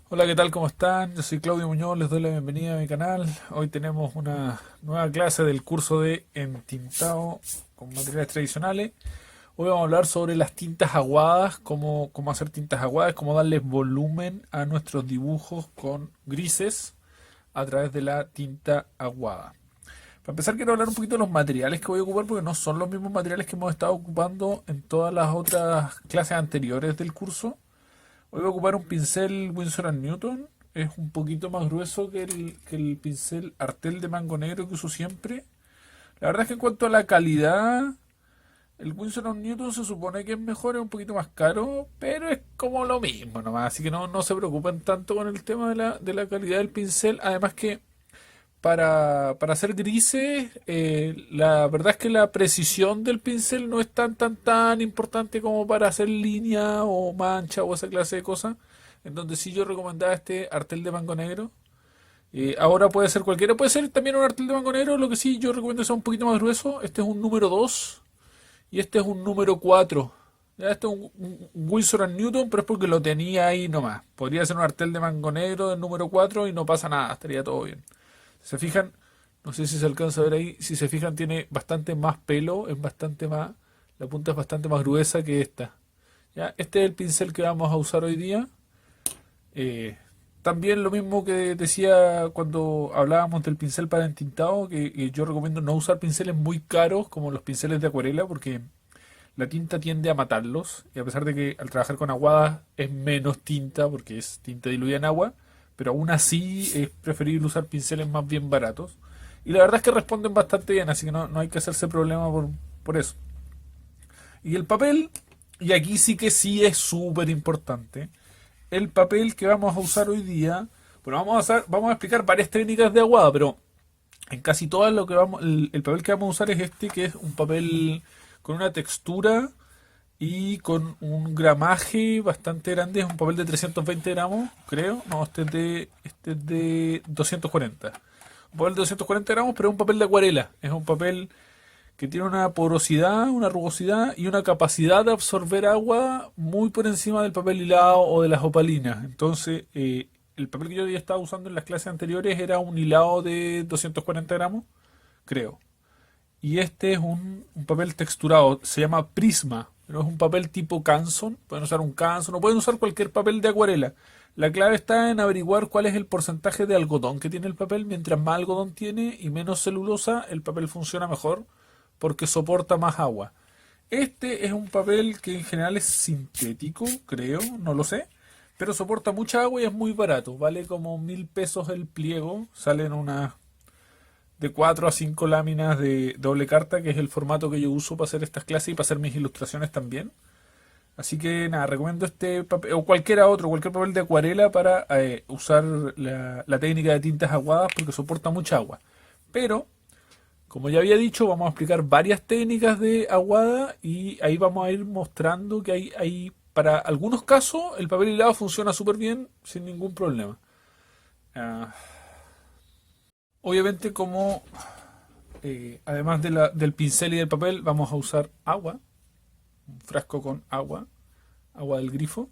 Hola, ¿qué tal? ¿Cómo están? Yo soy Claudio Muñoz, les doy la bienvenida a mi canal. Hoy tenemos una nueva clase del curso de entintado con materiales tradicionales. Hoy vamos a hablar sobre las tintas aguadas, cómo hacer tintas aguadas, cómo darles volumen a nuestros dibujos con grises a través de la tinta aguada. Para empezar, quiero hablar un poquito de los materiales que voy a ocupar porque no son los mismos materiales que hemos estado ocupando en todas las otras clases anteriores del curso. Hoy voy a ocupar un pincel Winsor Newton. Es un poquito más grueso que el pincel Artel de mango negro que uso siempre. La verdad es que en cuanto a la calidad, el Winsor Newton se supone que es mejor, es un poquito más caro, pero es como lo mismo nomás. Así que no se preocupen tanto con el tema de la calidad del pincel. Además que para hacer grises, la verdad es que la precisión del pincel no es tan importante como para hacer línea o mancha o esa clase de cosas. En donde sí yo recomendaba este Artel de mango negro. Ahora puede ser cualquiera, puede ser también un Artel de mango negro. Lo que sí yo recomiendo es un poquito más grueso. Este es un número 2 y este es un número 4. Ya este es un Winsor Newton, pero es porque lo tenía ahí nomás. Podría ser un Artel de mango negro del número 4 y no pasa nada, estaría todo bien. Si se fijan, no sé si se alcanza a ver ahí, si se fijan tiene bastante más pelo, es bastante más, la punta es bastante más gruesa que esta. ¿Ya? Este es el pincel que vamos a usar hoy día. Eh, También lo mismo que decía cuando hablábamos del pincel para entintado, que yo recomiendo no usar pinceles muy caros como los pinceles de acuarela, porque la tinta tiende a matarlos, y a pesar de que al trabajar con aguadas es menos tinta, porque es tinta diluida en agua, pero aún así es preferible usar pinceles más bien baratos. Y la verdad es que responden bastante bien, así que no hay que hacerse problema por eso. Y el papel, y aquí sí que sí es súper importante, el papel que vamos a usar hoy día, bueno, vamos a explicar varias técnicas de aguada, pero en casi todas lo que vamos, el papel que vamos a usar es este, que es un papel con una textura y con un gramaje bastante grande. Es un papel de 320 gramos, creo. No, este es de 240. Un papel de 240 gramos, pero es un papel de acuarela. Es un papel que tiene una porosidad, una rugosidad y una capacidad de absorber agua muy por encima del papel hilado o de las opalinas. Entonces, el papel que yo ya estaba usando en las clases anteriores era un hilado de 240 gramos, creo. Y este es un papel texturado, se llama Prisma, pero es un papel tipo Canson. Pueden usar un Canson o pueden usar cualquier papel de acuarela. La clave está en averiguar cuál es el porcentaje de algodón que tiene el papel. Mientras más algodón tiene y menos celulosa, el papel funciona mejor porque soporta más agua. Este es un papel que en general es sintético, creo, no lo sé, pero soporta mucha agua y es muy barato. Vale como 1000 pesos el pliego. Salen unas de 4 a 5 láminas de doble carta, que es el formato que yo uso para hacer estas clases y para hacer mis ilustraciones también. Así que nada, recomiendo este papel o cualquier papel de acuarela para usar la técnica de tintas aguadas porque soporta mucha agua. Pero, como ya había dicho, vamos a explicar varias técnicas de aguada y ahí vamos a ir mostrando que para algunos casos el papel hilado funciona súper bien sin ningún problema. Ah, Obviamente, como además del pincel y del papel, vamos a usar agua, un frasco con agua, agua del grifo,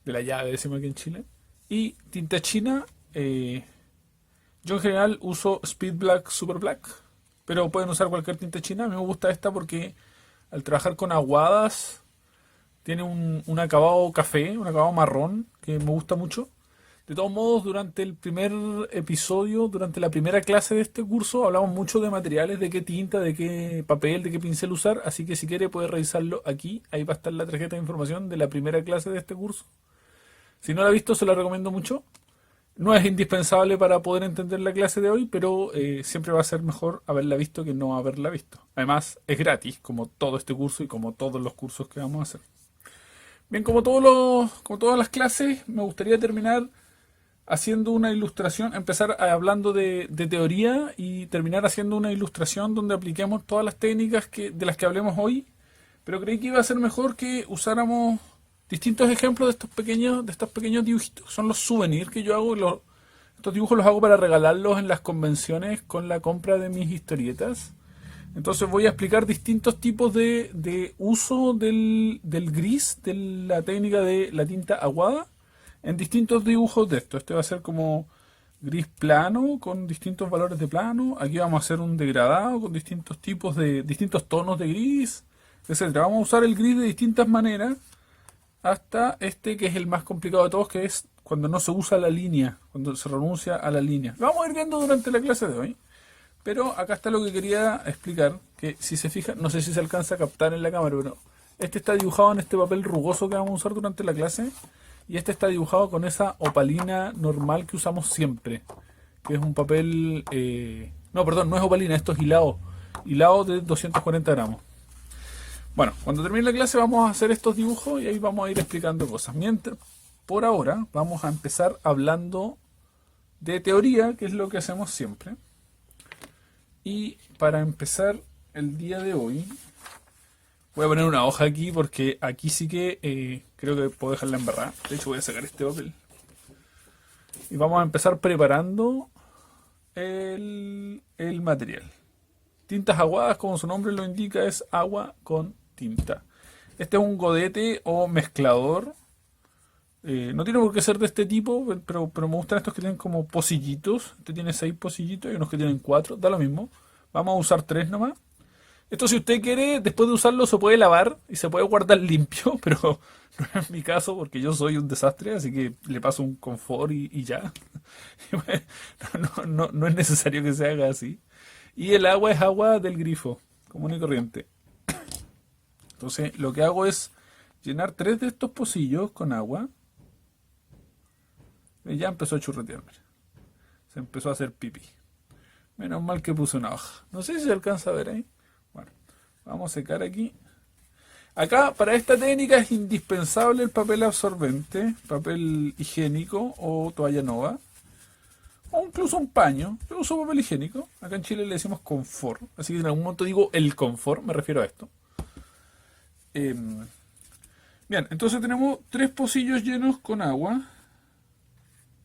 de la llave, decimos aquí en Chile, y tinta china. Yo en general uso Speed Black, Super Black, pero pueden usar cualquier tinta china. A mí me gusta esta porque al trabajar con aguadas tiene un acabado café, un acabado marrón, que me gusta mucho. De todos modos, durante el primer episodio, durante la primera clase de este curso, hablamos mucho de materiales, de qué tinta, de qué papel, de qué pincel usar, así que si quiere puede revisarlo aquí, ahí va a estar la tarjeta de información de la primera clase de este curso. Si no la ha visto, se la recomiendo mucho. No es indispensable para poder entender la clase de hoy, pero siempre va a ser mejor haberla visto que no haberla visto. Además, es gratis, como todo este curso y como todos los cursos que vamos a hacer. Bien, como todas las clases, me gustaría terminar haciendo una ilustración, empezar hablando de teoría y terminar haciendo una ilustración donde apliquemos todas las técnicas de las que hablemos hoy, pero creí que iba a ser mejor que usáramos distintos ejemplos de estos pequeños dibujitos. Son los souvenirs que yo hago. Estos dibujos los hago para regalarlos en las convenciones con la compra de mis historietas. Entonces voy a explicar distintos tipos de uso del gris, de la técnica de la tinta aguada en distintos dibujos de esto. Este va a ser como gris plano con distintos valores de plano. Aquí vamos a hacer un degradado con distintos tipos de distintos tonos de gris, etcétera. Vamos a usar el gris de distintas maneras hasta este que es el más complicado de todos, que es cuando no se usa la línea, cuando se renuncia a la línea. Lo vamos a ir viendo durante la clase de hoy. Pero acá está lo que quería explicar, que si se fijan, no sé si se alcanza a captar en la cámara, pero este está dibujado en este papel rugoso que vamos a usar durante la clase, y este está dibujado con esa opalina normal que usamos siempre, que es un papel, no, perdón, no es opalina, esto es hilado de 240 gramos. Bueno, cuando termine la clase vamos a hacer estos dibujos y ahí vamos a ir explicando cosas. Mientras, por ahora, vamos a empezar hablando de teoría, que es lo que hacemos siempre. Y para empezar el día de hoy, voy a poner una hoja aquí porque aquí sí que creo que puedo dejarla embarrada. De hecho voy a sacar este papel. Y vamos a empezar preparando el material. Tintas aguadas, como su nombre lo indica, es agua con tinta. Este es un godete o mezclador. No tiene por qué ser de este tipo, pero me gustan estos que tienen como pocillitos. Este tiene 6 pocillitos y unos que tienen 4, da lo mismo. Vamos a usar 3 nomás. Esto, si usted quiere, después de usarlo se puede lavar y se puede guardar limpio, pero no es mi caso porque yo soy un desastre, así que le paso un confort y ya. No es necesario que se haga así. Y el agua es agua del grifo, común y corriente. Entonces lo que hago es llenar 3 de estos pocillos con agua. Y ya empezó a churretear, mira. Se empezó a hacer pipí. Menos mal que puse una hoja. No sé si se alcanza a ver ahí. Bueno, vamos a secar aquí. Acá, para esta técnica es indispensable el papel absorbente, papel higiénico o toalla nova. O incluso un paño. Yo uso papel higiénico. Acá en Chile le decimos confort. Así que en algún momento digo el confort, me refiero a esto. Bien, entonces tenemos 3 pocillos llenos con agua.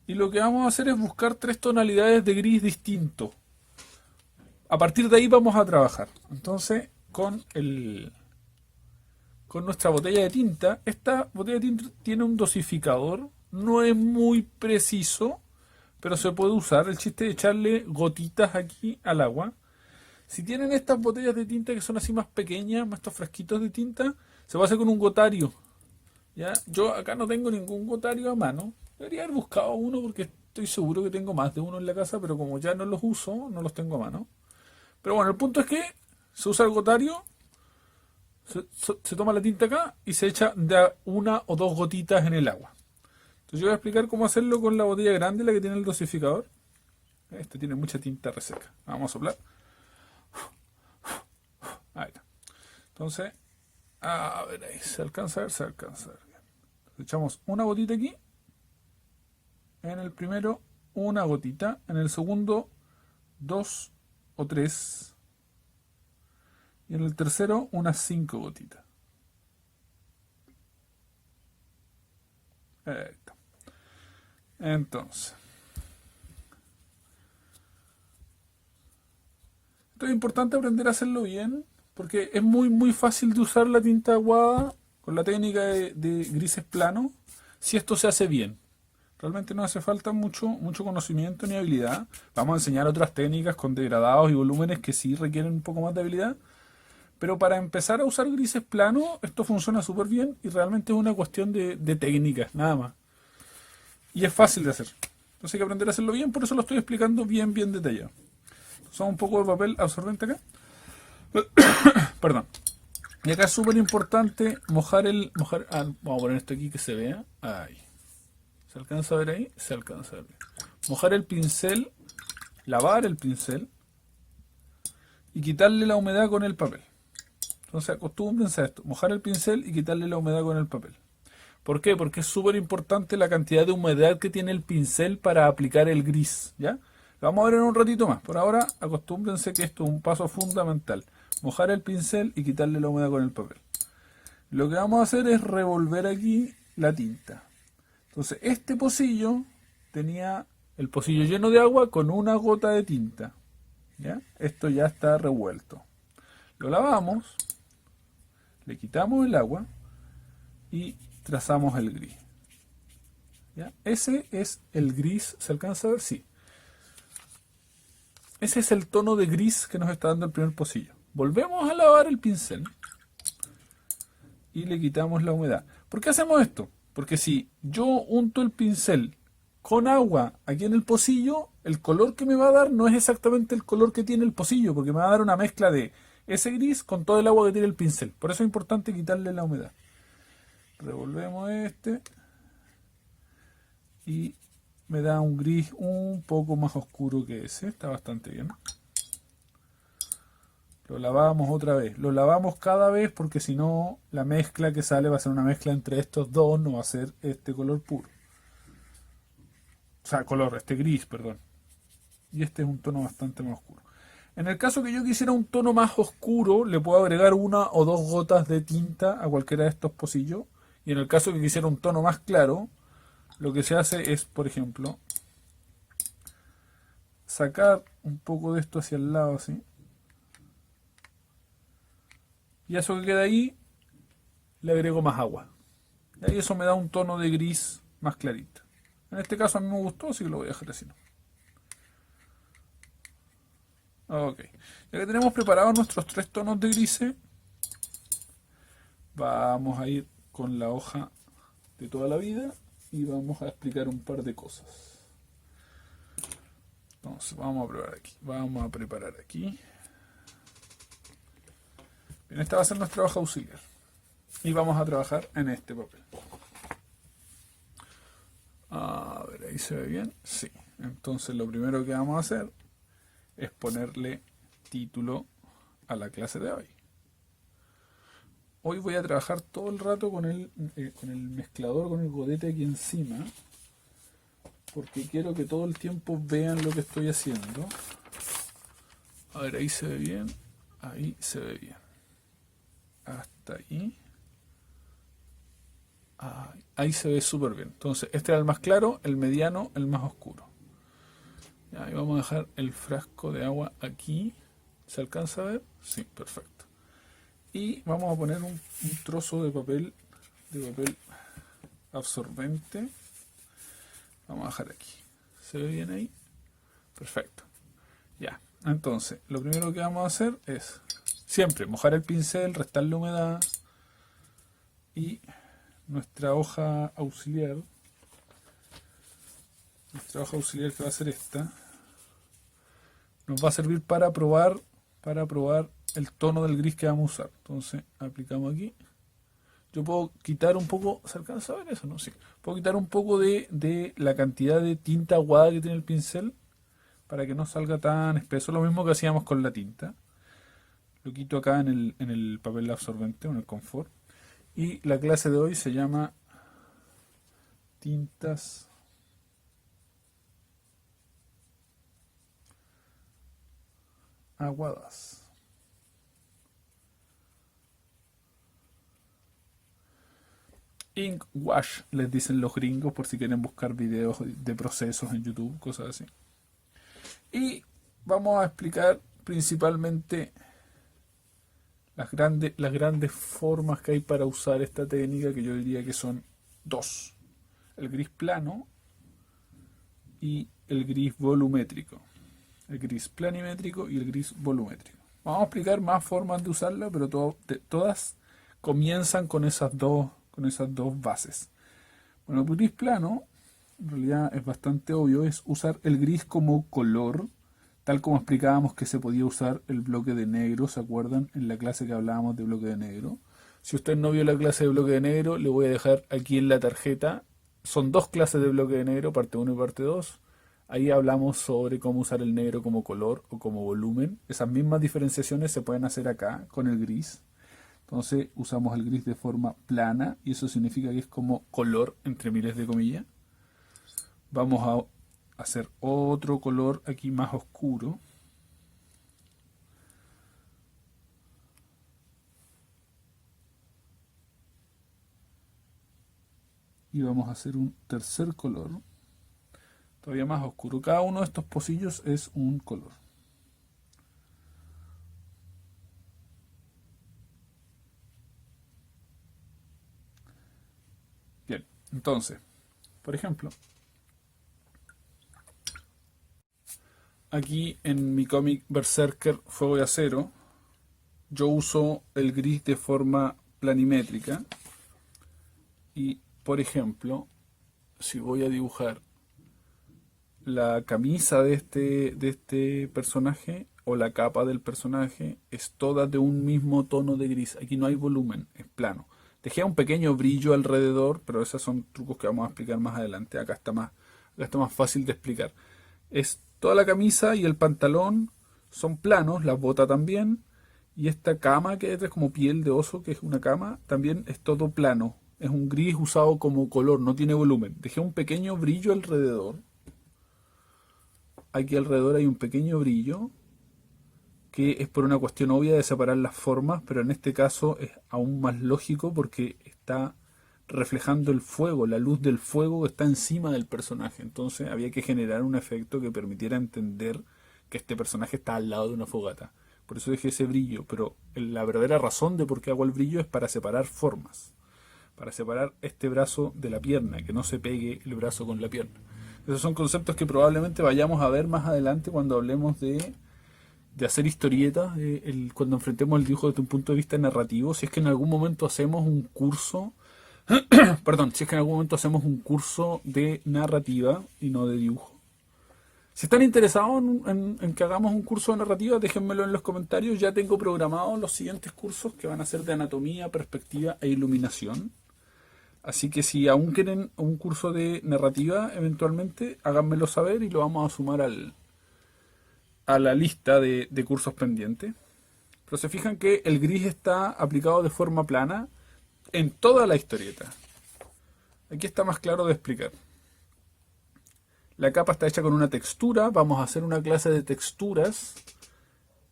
Y lo que vamos a hacer es buscar 3 tonalidades de gris distinto. A partir de ahí vamos a trabajar. Entonces, con nuestra botella de tinta, esta botella de tinta tiene un dosificador. No es muy preciso, pero se puede usar. El chiste es echarle gotitas aquí al agua. Si tienen estas botellas de tinta que son así más pequeñas, estos frasquitos de tinta, se va a hacer con un gotario. ¿Ya? Yo acá no tengo ningún gotario a mano. Debería haber buscado uno porque estoy seguro que tengo más de uno en la casa, pero como ya no los uso, no los tengo a mano. Pero bueno, el punto es que se usa el gotario, se toma la tinta acá y se echa de 1 o 2 gotitas en el agua. Entonces yo voy a explicar cómo hacerlo con la botella grande, la que tiene el dosificador. Este tiene mucha tinta reseca. Vamos a soplar. Ahí está. Entonces, a ver ahí, se alcanza a ver, se alcanza a ver. Echamos una gotita aquí. En el primero, una gotita. En el segundo, 2 o 3. Y en el tercero, unas 5 gotitas. Ahí está. Entonces, esto es importante aprender a hacerlo bien, porque es muy fácil de usar la tinta aguada con la técnica de grises planos, si esto se hace bien. Realmente no hace falta mucho conocimiento ni habilidad. Vamos a enseñar otras técnicas con degradados y volúmenes que sí requieren un poco más de habilidad. Pero para empezar a usar grises planos, esto funciona súper bien y realmente es una cuestión de técnicas, nada más. Y es fácil de hacer. Entonces hay que aprender a hacerlo bien, por eso lo estoy explicando bien detallado. Usamos un poco de papel absorbente acá. Perdón. Y acá es súper importante mojar vamos a poner esto aquí que se vea. Ahí. ¿Se alcanza a ver ahí? Se alcanza a ver. Mojar el pincel, lavar el pincel y quitarle la humedad con el papel. Entonces acostúmbrense a esto, mojar el pincel y quitarle la humedad con el papel. ¿Por qué? Porque es súper importante la cantidad de humedad que tiene el pincel para aplicar el gris, ¿ya? Lo vamos a ver en un ratito más. Por ahora, acostúmbrense que esto es un paso fundamental. Mojar el pincel y quitarle la humedad con el papel. Lo que vamos a hacer es revolver aquí la tinta. Entonces, este pocillo tenía el pocillo lleno de agua con una gota de tinta, ¿ya? Esto ya está revuelto. Lo lavamos, le quitamos el agua y trazamos el gris. ¿Ya? Ese es el gris, ¿se alcanza a ver? Sí. Ese es el tono de gris que nos está dando el primer pocillo. Volvemos a lavar el pincel y le quitamos la humedad. ¿Por qué hacemos esto? Porque si yo unto el pincel con agua aquí en el pocillo, el color que me va a dar no es exactamente el color que tiene el pocillo, porque me va a dar una mezcla de ese gris con todo el agua que tiene el pincel. Por eso es importante quitarle la humedad. Revolvemos este y me da un gris un poco más oscuro que ese. Está bastante bien. Lo lavamos otra vez. Lo lavamos cada vez porque si no la mezcla que sale va a ser una mezcla entre estos dos, no va a ser este color puro. O sea, este gris, perdón. Y este es un tono bastante más oscuro. En el caso que yo quisiera un tono más oscuro, le puedo agregar una o dos gotas de tinta a cualquiera de estos pocillos. Y en el caso que quisiera un tono más claro, lo que se hace es, por ejemplo, sacar un poco de esto hacia el lado así. Y a eso que queda ahí, le agrego más agua. Y ahí eso me da un tono de gris más clarito. En este caso a mí me gustó, así que lo voy a dejar así. Ok. Ya que tenemos preparados nuestros 3 tonos de grises, vamos a ir con la hoja de toda la vida y vamos a explicar un par de cosas. Entonces vamos a preparar aquí. Vamos a preparar aquí. Bien, esta va a ser nuestra hoja auxiliar. Y vamos a trabajar en este papel. A ver, ahí se ve bien. Sí. Entonces lo primero que vamos a hacer es ponerle título a la clase de hoy. Hoy voy a trabajar todo el rato con el mezclador, con el godete aquí encima, porque quiero que todo el tiempo vean lo que estoy haciendo. A ver, ahí se ve bien, ahí se ve bien. Hasta ahí. Ahí se ve súper bien. Entonces, este era el más claro, el mediano, el más oscuro. Y ahí vamos a dejar el frasco de agua aquí. ¿Se alcanza a ver? Sí, perfecto. Y vamos a poner un trozo de papel absorbente. Vamos a dejar aquí. ¿Se ve bien ahí? Perfecto. Ya. Entonces, lo primero que vamos a hacer es siempre mojar el pincel, restarle humedad y nuestra hoja auxiliar. Nuestra hoja auxiliar, que va a ser esta, nos va a servir para probar el tono del gris que vamos a usar. Entonces aplicamos aquí. Yo puedo quitar un poco, ¿se alcanza a ver eso? No, sí. Puedo quitar un poco de la cantidad de tinta aguada que tiene el pincel para que no salga tan espeso. Lo mismo que hacíamos con la tinta. Lo quito acá en el papel absorbente, en el confort. Y la clase de hoy se llama tintas aguadas. Ink wash, les dicen los gringos, por si quieren buscar videos de procesos en YouTube, cosas así. Y vamos a explicar principalmente las grandes formas que hay para usar esta técnica, que yo diría que son dos: el gris plano y el gris volumétrico. El gris planimétrico y el gris volumétrico. Vamos a explicar más formas de usarla, pero todas comienzan con esas dos bases. Bueno, el gris plano, en realidad es bastante obvio, es usar el gris como color, tal como explicábamos que se podía usar el bloque de negro, ¿se acuerdan? En la clase que hablábamos de bloque de negro. Si usted no vio la clase de bloque de negro, le voy a dejar aquí en la tarjeta. Son 2 clases de bloque de negro, parte 1 y parte 2. Ahí hablamos sobre cómo usar el negro como color o como volumen. Esas mismas diferenciaciones se pueden hacer acá con el gris. Entonces usamos el gris de forma plana y eso significa que es como color, entre miles de comillas. Vamos a hacer otro color aquí más oscuro. Y vamos a hacer un tercer color, todavía más oscuro. Cada uno de estos pocillos es un color. Bien, entonces, Por ejemplo, aquí en mi cómic Berserker Fuego y Acero, yo uso el gris de forma planimétrica y, por ejemplo, si voy a dibujar la camisa de este personaje o la capa del personaje, es toda de un mismo tono de gris. Aquí no hay volumen, es plano. Dejé un pequeño brillo alrededor, pero esos son trucos que vamos a explicar más adelante. Acá está más fácil de explicar. Es toda la camisa y el pantalón son planos, las botas también. Y esta cama que es como piel de oso, que es una cama, también es todo plano. Es un gris usado como color, no tiene volumen. Dejé un pequeño brillo alrededor. Aquí alrededor hay un pequeño brillo, que es por una cuestión obvia de separar las formas, pero en este caso es aún más lógico porque está reflejando el fuego, la luz del fuego que está encima del personaje. Entonces había que generar un efecto que permitiera entender que este personaje está al lado de una fogata. Por eso dejé ese brillo, pero la verdadera razón de por qué hago el brillo es para separar formas, para separar este brazo de la pierna, que no se pegue el brazo con la pierna. Esos son conceptos que probablemente vayamos a ver más adelante cuando hablemos de hacer historietas, cuando enfrentemos el dibujo desde un punto de vista narrativo. Si es que en algún momento hacemos un curso, perdón, si es que en algún momento hacemos un curso de narrativa y no de dibujo. Si están interesados en que hagamos un curso de narrativa, déjenmelo en los comentarios. Ya tengo programados los siguientes cursos que van a ser de anatomía, perspectiva e iluminación. Así que si aún quieren un curso de narrativa, eventualmente, háganmelo saber y lo vamos a sumar a la lista de cursos pendientes. Pero se fijan que el gris está aplicado de forma plana en toda la historieta. Aquí está más claro de explicar. La capa está hecha con una textura. Vamos a hacer una clase de texturas.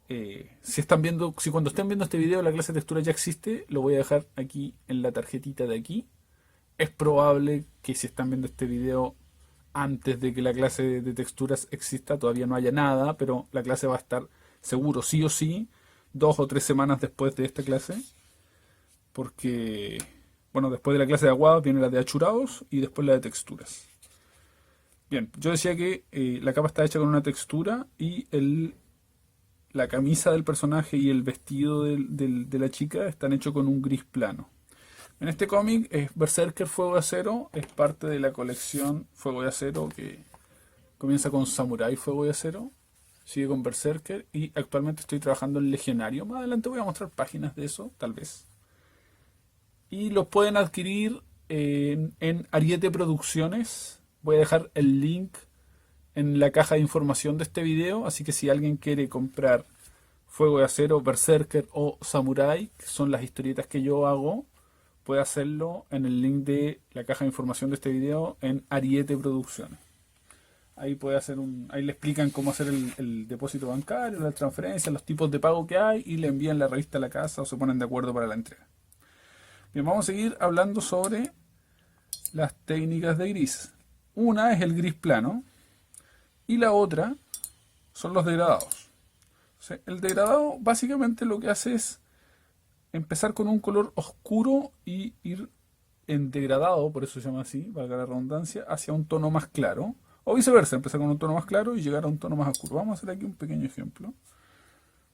Si cuando estén viendo este video la clase de texturas ya existe, lo voy a dejar aquí en la tarjetita de aquí. Es probable que si están viendo este video antes de que la clase de texturas exista, todavía no haya nada, pero la clase va a estar seguro sí o sí 2 o 3 semanas después de esta clase, porque, bueno, después de la clase de aguadas viene la de achurados y después la de texturas. Bien, yo decía que la capa está hecha con una textura y la camisa del personaje y el vestido de la chica están hechos con un gris plano. En este cómic es Berserker Fuego y Acero, es parte de la colección Fuego y Acero que comienza con Samurai Fuego y Acero, sigue con Berserker y actualmente estoy trabajando en Legionario. Más adelante voy a mostrar páginas de eso, tal vez. Y los pueden adquirir en Ariete Producciones. Voy a dejar el link en la caja de información de este video, así que si alguien quiere comprar Fuego y Acero, Berserker o Samurai, que son las historietas que yo hago, puede hacerlo en el link de la caja de información de este video en Ariete Producciones. Ahí puede hacer ahí le explican cómo hacer el depósito bancario, la transferencia, los tipos de pago que hay y le envían la revista a la casa o se ponen de acuerdo para la entrega. Bien, vamos a seguir hablando sobre las técnicas de gris. Una es el gris plano y la otra son los degradados. O sea, el degradado básicamente lo que hace es empezar con un color oscuro y ir en degradado, por eso se llama así, valga la redundancia, hacia un tono más claro. O viceversa, empezar con un tono más claro y llegar a un tono más oscuro. Vamos a hacer aquí un pequeño ejemplo.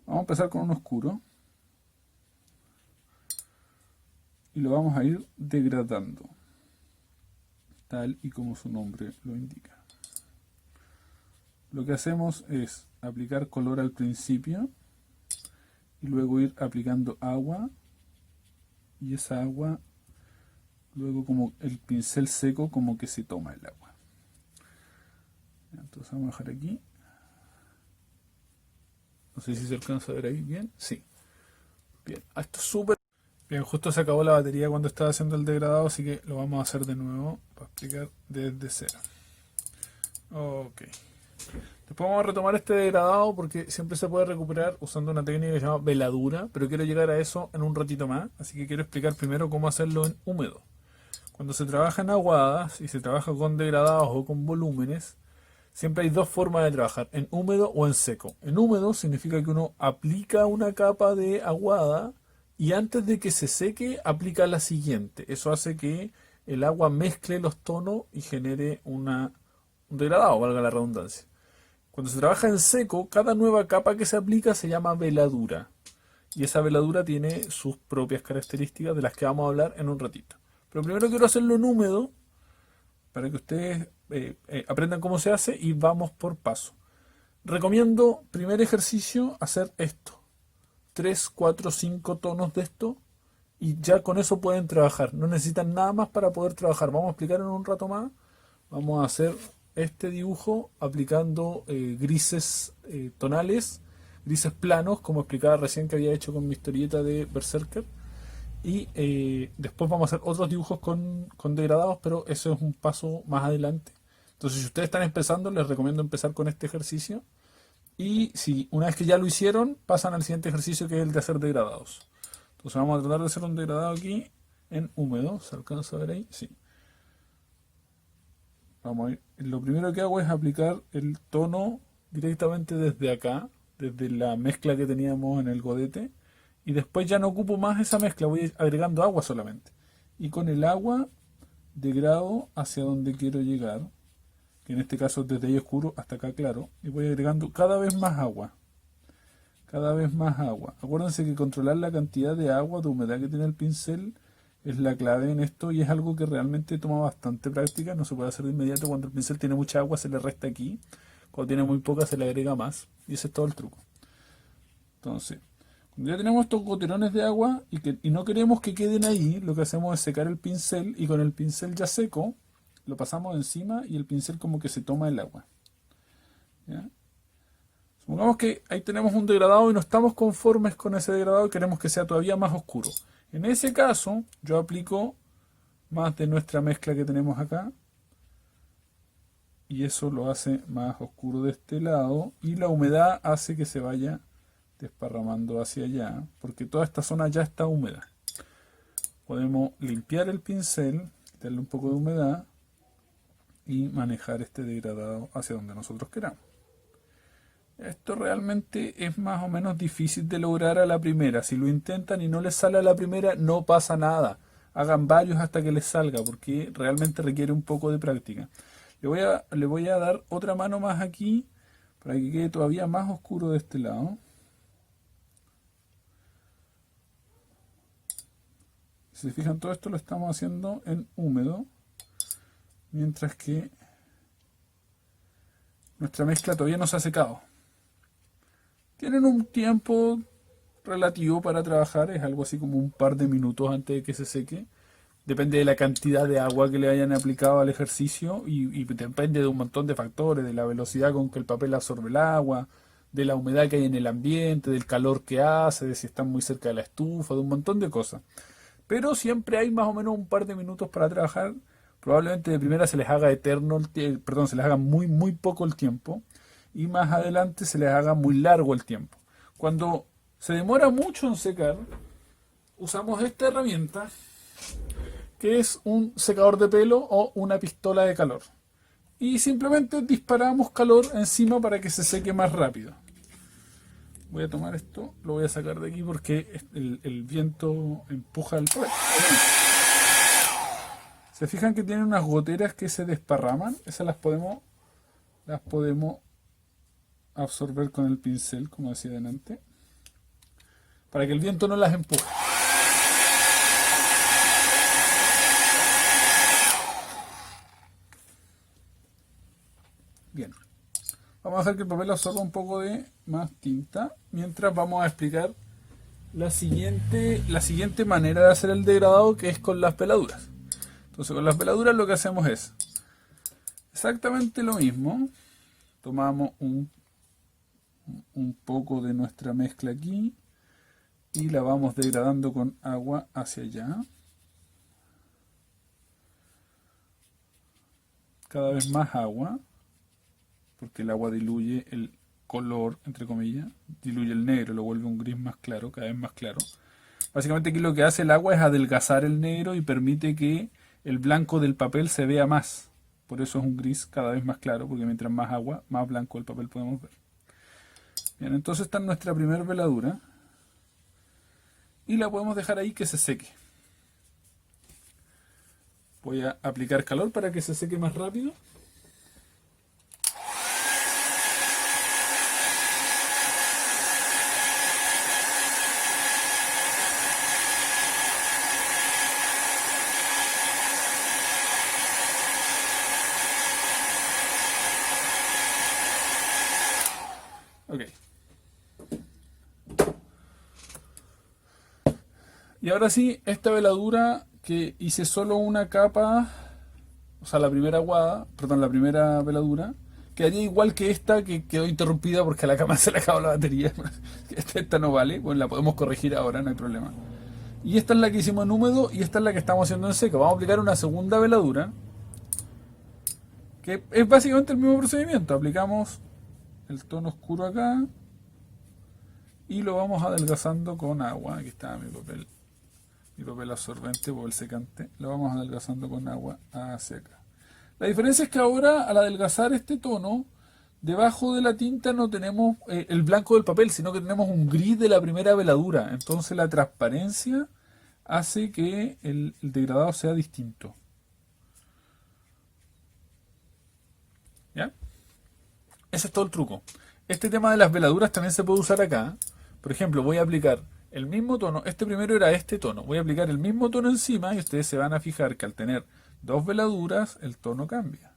Vamos a empezar con un oscuro. Y lo vamos a ir degradando, tal y como su nombre lo indica. Lo que hacemos es aplicar color al principio y luego ir aplicando agua, y esa agua luego como el pincel seco como que se toma el agua. Entonces vamos a dejar aquí. No sé si se alcanza a ver ahí bien. Sí. Bien, esto es súper. Bien, justo se acabó la batería cuando estaba haciendo el degradado, así que lo vamos a hacer de nuevo para explicar desde cero. Ok. Después vamos a retomar este degradado porque siempre se puede recuperar usando una técnica que se llama veladura, pero quiero llegar a eso en un ratito más, así que quiero explicar primero cómo hacerlo en húmedo. Cuando se trabaja en aguadas y se trabaja con degradados o con volúmenes, siempre hay dos formas de trabajar, en húmedo o en seco. En húmedo significa que uno aplica una capa de aguada y antes de que se seque aplica la siguiente. Eso hace que el agua mezcle los tonos y genere un degradado, valga la redundancia. Cuando se trabaja en seco, cada nueva capa que se aplica se llama veladura. Y esa veladura tiene sus propias características de las que vamos a hablar en un ratito. Pero primero quiero hacerlo en húmedo para que ustedes aprendan cómo se hace y vamos por paso. Recomiendo, primer ejercicio, hacer esto. 3, 4, 5 tonos de esto y ya con eso pueden trabajar. No necesitan nada más para poder trabajar. Vamos a explicar en un rato más. Vamos a hacer este dibujo aplicando grises tonales, grises planos, como explicaba recién que había hecho con mi historieta de Berserker. Y después vamos a hacer otros dibujos con degradados, pero eso es un paso más adelante. Entonces, si ustedes están empezando, les recomiendo empezar con este ejercicio. Y si una vez que ya lo hicieron, pasan al siguiente ejercicio, que es el de hacer degradados. Entonces vamos a tratar de hacer un degradado aquí en húmedo. ¿Se alcanza a ver ahí? Sí. Vamos a ir. Lo primero que hago es aplicar el tono directamente desde acá, desde la mezcla que teníamos en el godete. Y después ya no ocupo más esa mezcla, voy agregando agua solamente. Y con el agua degrado hacia donde quiero llegar, que en este caso desde ahí oscuro hasta acá claro, y voy agregando cada vez más agua. Cada vez más agua. Acuérdense que controlar la cantidad de agua, de humedad que tiene el pincel es la clave en esto y es algo que realmente toma bastante práctica. No se puede hacer de inmediato. Cuando el pincel tiene mucha agua se le resta aquí. Cuando tiene muy poca se le agrega más. Y ese es todo el truco. Entonces, cuando ya tenemos estos goterones de agua y no queremos que queden ahí, lo que hacemos es secar el pincel y con el pincel ya seco lo pasamos encima y el pincel como que se toma el agua. ¿Ya? Supongamos que ahí tenemos un degradado y no estamos conformes con ese degradado y queremos que sea todavía más oscuro. En ese caso, yo aplico más de nuestra mezcla que tenemos acá. Y eso lo hace más oscuro de este lado. Y la humedad hace que se vaya desparramando hacia allá. Porque toda esta zona ya está húmeda. Podemos limpiar el pincel, darle un poco de humedad y manejar este degradado hacia donde nosotros queramos. Esto realmente es más o menos difícil de lograr a la primera. Si lo intentan y no les sale a la primera, no pasa nada. Hagan varios hasta que les salga, porque realmente requiere un poco de práctica. Le voy a dar otra mano más aquí, para que quede todavía más oscuro de este lado. Si se fijan, todo esto lo estamos haciendo en húmedo, mientras que nuestra mezcla todavía no se ha secado. Tienen un tiempo relativo para trabajar, es algo así como un par de minutos antes de que se seque. Depende de la cantidad de agua que le hayan aplicado al ejercicio y depende de un montón de factores, de la velocidad con que el papel absorbe el agua, de la humedad que hay en el ambiente, del calor que hace, de si están muy cerca de la estufa, de un montón de cosas. Pero siempre hay más o menos un par de minutos para trabajar. Probablemente de primera se les haga eterno, se les haga muy poco el tiempo. Y más adelante se les haga muy largo el tiempo. Cuando se demora mucho en secar, usamos esta herramienta, que es un secador de pelo o una pistola de calor. Y simplemente disparamos calor encima para que se seque más rápido. Voy a tomar esto, lo voy a sacar de aquí porque el viento empuja el papel. ¿Se fijan que tienen unas goteras que se desparraman? Esas las podemos absorber con el pincel, como decía delante, para que el viento no las empuje. Bien, vamos a hacer que el papel absorba un poco de más tinta, mientras vamos a explicar la siguiente manera de hacer el degradado, que es con las veladuras. Entonces, con las veladuras lo que hacemos es exactamente lo mismo. Tomamos un poco de nuestra mezcla aquí y la vamos degradando con agua hacia allá. Cada vez más agua, porque el agua diluye el color, entre comillas, diluye el negro, lo vuelve un gris más claro, cada vez más claro. Básicamente aquí lo que hace el agua es adelgazar el negro y permite que el blanco del papel se vea más. Por eso es un gris cada vez más claro, porque mientras más agua, más blanco el papel podemos ver. Bien, entonces está nuestra primera veladura y la podemos dejar ahí que se seque. Voy a aplicar calor para que se seque más rápido. Ok. Y ahora sí, esta veladura que hice solo una capa, o sea, la primera aguada, perdón, la primera veladura, quedaría igual que esta que quedó interrumpida porque a la cama se le acabó la batería. Esta no vale, bueno, la podemos corregir ahora, no hay problema. Y esta es la que hicimos en húmedo y esta es la que estamos haciendo en seco. Vamos a aplicar una segunda veladura, que es básicamente el mismo procedimiento. Aplicamos el tono oscuro acá y lo vamos adelgazando con agua. Aquí está mi papel absorbente o el secante. Lo vamos adelgazando con agua hacia acá. La diferencia es que ahora, al adelgazar este tono, debajo de la tinta no tenemos el blanco del papel, sino que tenemos un gris de la primera veladura. Entonces la transparencia hace que el degradado sea distinto. ¿Ya? Ese es todo el truco. Este tema de las veladuras también se puede usar acá. Por ejemplo, voy a aplicar el mismo tono. Este primero era este tono. Voy a aplicar el mismo tono encima y ustedes se van a fijar que al tener dos veladuras, el tono cambia.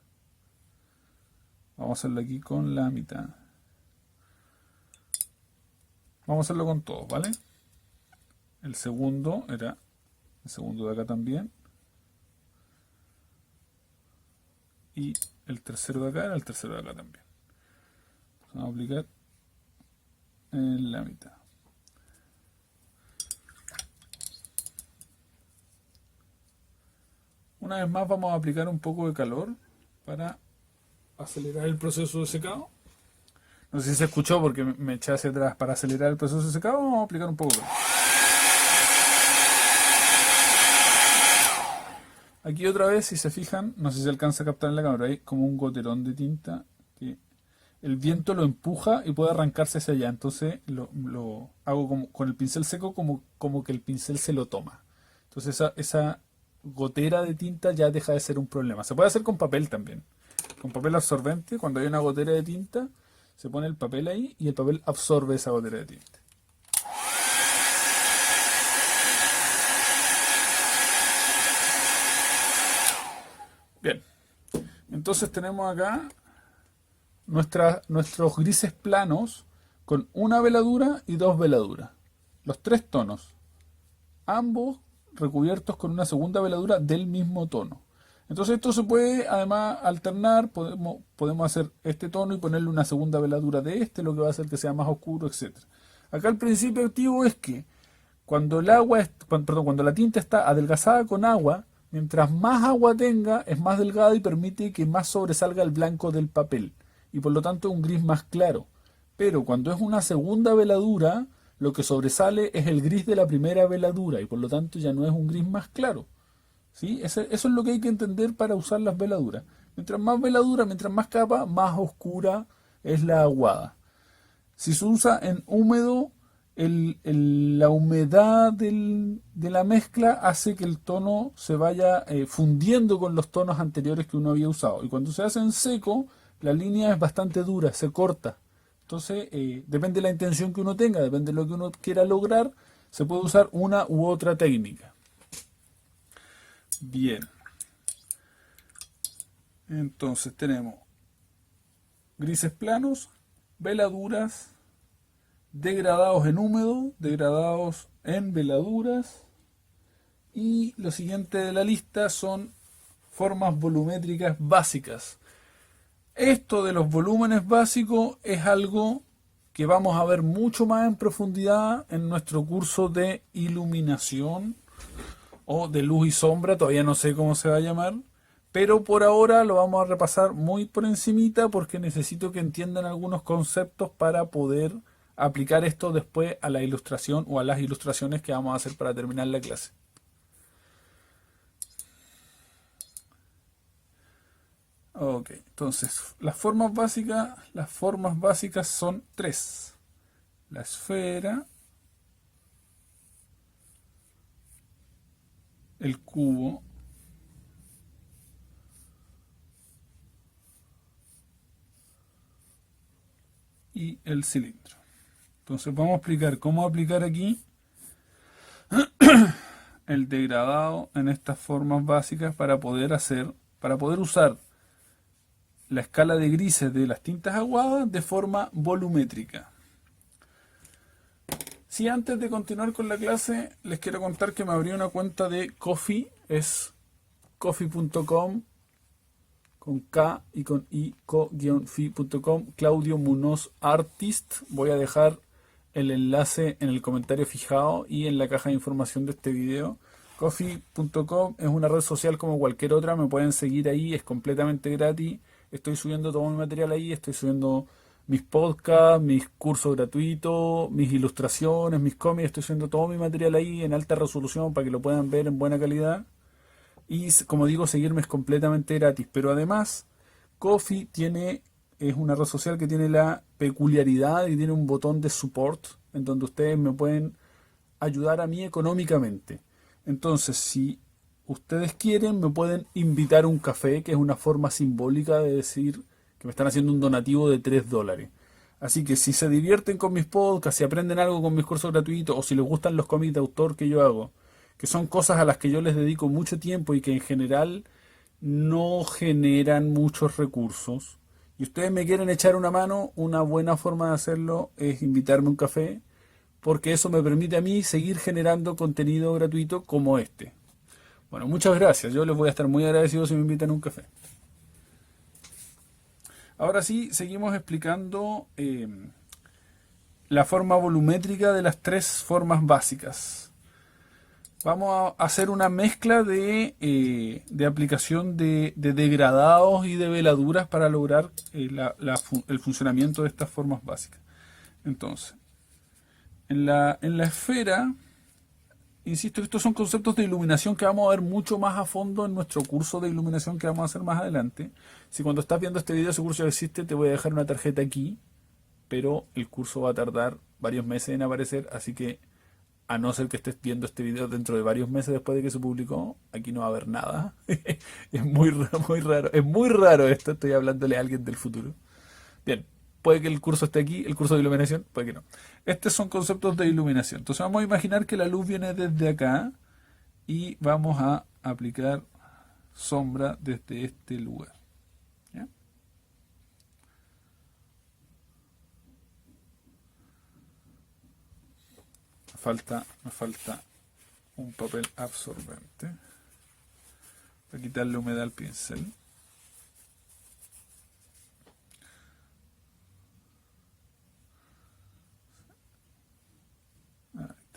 Vamos a hacerlo aquí con la mitad. Vamos a hacerlo con todos, ¿vale? El segundo era el segundo de acá también. Y el tercero de acá era el tercero de acá también. Vamos a aplicar en la mitad. Una vez más vamos a aplicar un poco de calor para acelerar el proceso de secado. No sé si se escuchó porque me eché hacia atrás. Para acelerar el proceso de secado vamos a aplicar un poco de calor. Aquí otra vez, si se fijan, no sé si se alcanza a captar en la cámara, hay como un goterón de tinta que el viento lo empuja y puede arrancarse hacia allá. Entonces lo hago como, con el pincel seco como que el pincel se lo toma. Entonces esa gotera de tinta ya deja de ser un problema. Se puede hacer con papel también. Con papel absorbente, cuando hay una gotera de tinta, se pone el papel ahí y el papel absorbe esa gotera de tinta. Bien, entonces tenemos acá nuestros grises planos con una veladura y dos veladuras. Los tres tonos, ambos recubiertos con una segunda veladura del mismo tono. Entonces esto se puede además alternar, podemos hacer este tono y ponerle una segunda veladura de este, lo que va a hacer que sea más oscuro, etc. Acá el principio activo es que cuando cuando la tinta está adelgazada con agua, mientras más agua tenga, es más delgada y permite que más sobresalga el blanco del papel. Y por lo tanto un gris más claro. Pero cuando es una segunda veladura, lo que sobresale es el gris de la primera veladura y por lo tanto ya no es un gris más claro. ¿Sí? Eso es lo que hay que entender para usar las veladuras. Mientras más veladura, mientras más capa, más oscura es la aguada. Si se usa en húmedo, la humedad de la mezcla hace que el tono se vaya fundiendo con los tonos anteriores que uno había usado. Y cuando se hace en seco, la línea es bastante dura, se corta. Entonces, depende de la intención que uno tenga, depende de lo que uno quiera lograr, se puede usar una u otra técnica. Bien. Entonces tenemos grises planos, veladuras, degradados en húmedo, degradados en veladuras. Y lo siguiente de la lista son formas volumétricas básicas. Esto de los volúmenes básicos es algo que vamos a ver mucho más en profundidad en nuestro curso de iluminación o de luz y sombra, todavía no sé cómo se va a llamar, pero por ahora lo vamos a repasar muy por encimita porque necesito que entiendan algunos conceptos para poder aplicar esto después a la ilustración o a las ilustraciones que vamos a hacer para terminar la clase. Ok, entonces las formas básicas son tres: la esfera, el cubo y el cilindro. Entonces vamos a explicar cómo aplicar aquí el degradado en estas formas básicas para poder usar la escala de grises de las tintas aguadas de forma volumétrica. Si antes de continuar con la clase les quiero contar que me abrí una cuenta de Ko-fi, es ko-fi.com con K y con I, ko-fi.com, Claudio Munoz Artist. Voy a dejar el enlace en el comentario fijado y en la caja de información de este video. Ko-fi.com es una red social como cualquier otra, me pueden seguir ahí, es completamente gratis. Estoy subiendo todo mi material ahí, estoy subiendo mis podcasts, mis cursos gratuitos, mis ilustraciones, mis cómics, estoy subiendo todo mi material ahí en alta resolución para que lo puedan ver en buena calidad. Y como digo, seguirme es completamente gratis. Pero además, Ko-fi es una red social que tiene la peculiaridad y tiene un botón de support en donde ustedes me pueden ayudar a mí económicamente. Entonces, si ustedes quieren, me pueden invitar a un café, que es una forma simbólica de decir que me están haciendo un donativo de $3. Así que si se divierten con mis podcasts, si aprenden algo con mis cursos gratuitos, o si les gustan los cómics de autor que yo hago, que son cosas a las que yo les dedico mucho tiempo y que en general no generan muchos recursos, y ustedes me quieren echar una mano, una buena forma de hacerlo es invitarme a un café, porque eso me permite a mí seguir generando contenido gratuito como este. Bueno, muchas gracias. Yo les voy a estar muy agradecido si me invitan a un café. Ahora sí, seguimos explicando la forma volumétrica de las tres formas básicas. Vamos a hacer una mezcla de aplicación de degradados y de veladuras para lograr el funcionamiento de estas formas básicas. Entonces, en la esfera, insisto, estos son conceptos de iluminación que vamos a ver mucho más a fondo en nuestro curso de iluminación que vamos a hacer más adelante. Si cuando estás viendo este video ese curso ya existe, te voy a dejar una tarjeta aquí, pero el curso va a tardar varios meses en aparecer, así que a no ser que estés viendo este video dentro de varios meses después de que se publicó, aquí no va a haber nada. Es muy raro, es muy raro esto, estoy hablándole a alguien del futuro. Bien, puede que el curso esté aquí, el curso de iluminación, puede que no. Estos son conceptos de iluminación. Entonces vamos a imaginar que la luz viene desde acá y vamos a aplicar sombra desde este lugar. ¿Ya? Me falta un papel absorbente para quitarle humedad al pincel.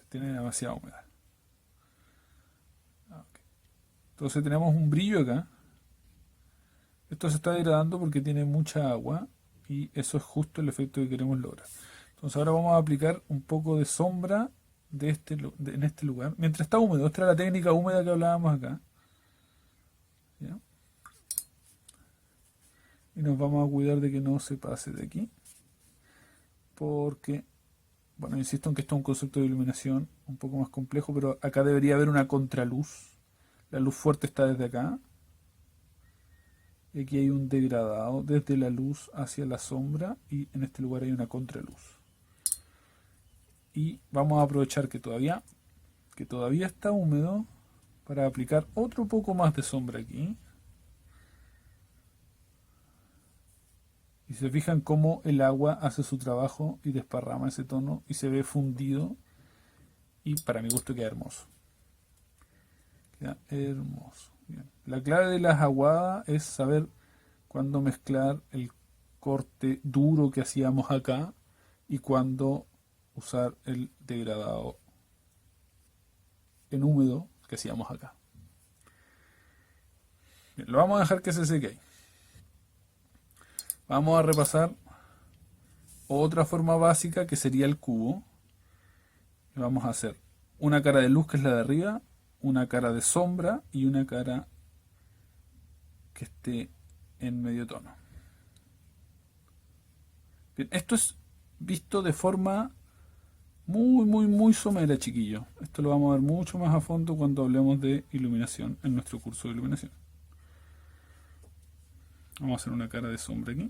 Tiene demasiada humedad. Okay. Entonces tenemos un brillo acá. Esto se está degradando porque tiene mucha agua y eso es justo el efecto que queremos lograr. Entonces ahora vamos a aplicar un poco de sombra en este lugar. Mientras está húmedo, esta era la técnica húmeda que hablábamos acá. ¿Ya? Y nos vamos a cuidar de que no se pase de aquí. Porque, bueno, insisto en que esto es un concepto de iluminación un poco más complejo, pero acá debería haber una contraluz. La luz fuerte está desde acá. Y aquí hay un degradado desde la luz hacia la sombra y en este lugar hay una contraluz. Y vamos a aprovechar que todavía está húmedo para aplicar otro poco más de sombra aquí. Y se fijan cómo el agua hace su trabajo y desparrama ese tono y se ve fundido. Y para mi gusto queda hermoso. Queda hermoso. Bien. La clave de las aguadas es saber cuándo mezclar el corte duro que hacíamos acá y cuándo usar el degradado en húmedo que hacíamos acá. Bien, lo vamos a dejar que se seque ahí. Vamos a repasar otra forma básica que sería el cubo. Y vamos a hacer una cara de luz que es la de arriba, una cara de sombra y una cara que esté en medio tono. Bien, esto es visto de forma muy somera, chiquillo. Esto lo vamos a ver mucho más a fondo cuando hablemos de iluminación en nuestro curso de iluminación. Vamos a hacer una cara de sombra aquí.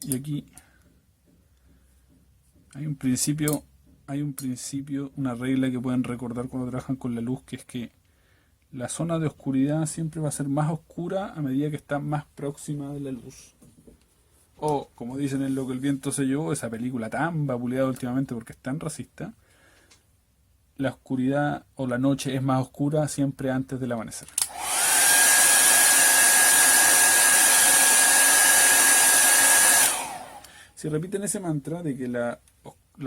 Y aquí hay un principio, una regla que pueden recordar cuando trabajan con la luz, que es que la zona de oscuridad siempre va a ser más oscura a medida que está más próxima de la luz. O, como dicen en Lo que el viento se llevó, esa película tan vapuleada últimamente porque es tan racista, la oscuridad o la noche es más oscura siempre antes del amanecer. Si repiten ese mantra de que la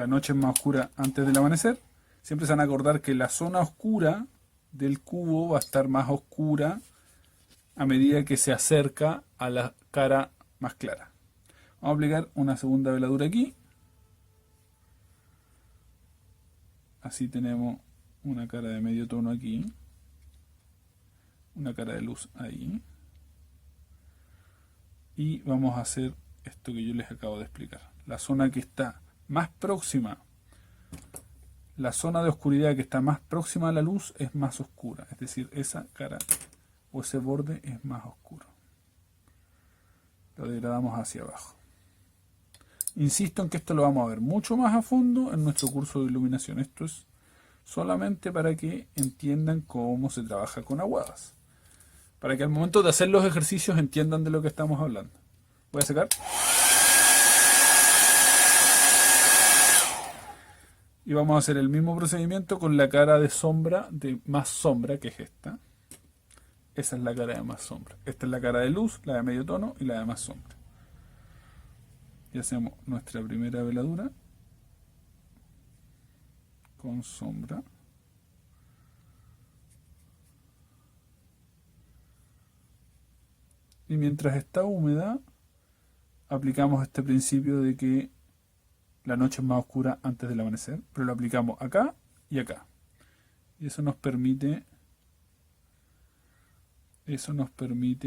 noche es más oscura antes del amanecer, siempre se van a acordar que la zona oscura del cubo va a estar más oscura a medida que se acerca a la cara más clara. Vamos a aplicar una segunda veladura aquí. Así tenemos una cara de medio tono aquí, una cara de luz ahí, y vamos a hacer esto que yo les acabo de explicar. La zona que está más próxima, la zona de oscuridad que está más próxima a la luz es más oscura, es decir, esa cara o ese borde es más oscuro. Lo degradamos hacia abajo. Insisto en que esto lo vamos a ver mucho más a fondo en nuestro curso de iluminación. Esto es solamente para que entiendan cómo se trabaja con aguadas. Para que al momento de hacer los ejercicios entiendan de lo que estamos hablando. Voy a sacar. Y vamos a hacer el mismo procedimiento con la cara de sombra, de más sombra, que es esta. Esa es la cara de más sombra. Esta es la cara de luz, la de medio tono y la de más sombra. Y hacemos nuestra primera veladura con sombra. Y mientras está húmeda, aplicamos este principio de que la noche es más oscura antes del amanecer, pero lo aplicamos acá y acá. Y eso nos permite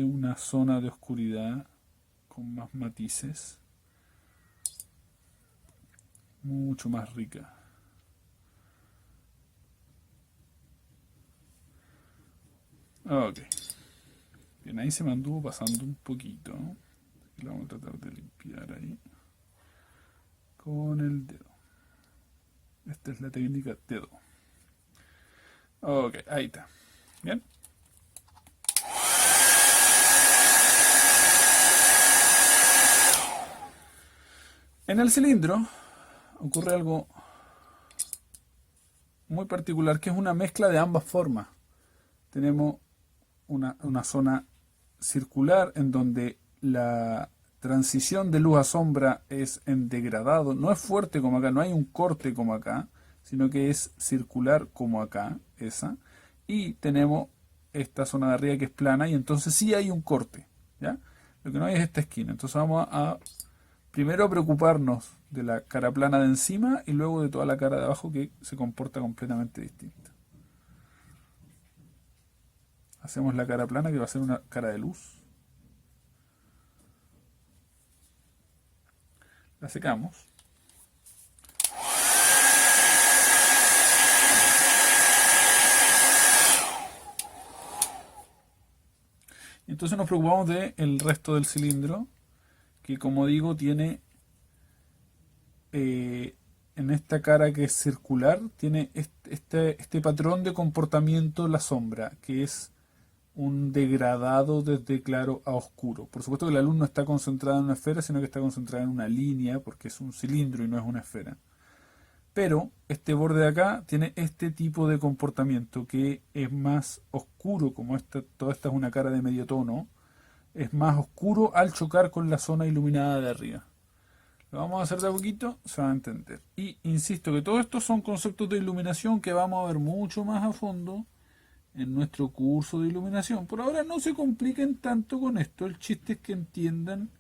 una zona de oscuridad con más matices, mucho más rica. Ok. Bien, ahí se me anduvo pasando un poquito. Lo vamos a tratar de limpiar ahí con el dedo. Esta es la técnica dedo. Ok, ahí está. Bien. En el cilindro ocurre algo muy particular, que es una mezcla de ambas formas. Tenemos una zona circular en donde la transición de luz a sombra es en degradado, no es fuerte como acá, no hay un corte como acá, sino que es circular como acá, esa, y tenemos esta zona de arriba que es plana y entonces sí hay un corte, ¿ya? Lo que no hay es esta esquina, entonces vamos a primero preocuparnos de la cara plana de encima y luego de toda la cara de abajo que se comporta completamente distinta. Hacemos la cara plana, que va a ser una cara de luz. La secamos. Y entonces nos preocupamos del resto del cilindro, que como digo tiene en esta cara que es circular, tiene este patrón de comportamiento la sombra, que es un degradado desde claro a oscuro. Por supuesto que la luz no está concentrada en una esfera, sino que está concentrada en una línea, porque es un cilindro y no es una esfera. Pero este borde de acá tiene este tipo de comportamiento, que es más oscuro, como toda esta es una cara de medio tono, es más oscuro al chocar con la zona iluminada de arriba. Lo vamos a hacer de a poquito, se va a entender. Y insisto que todos estos son conceptos de iluminación que vamos a ver mucho más a fondo en nuestro curso de iluminación. Por ahora no se compliquen tanto con esto. El chiste es que entiendan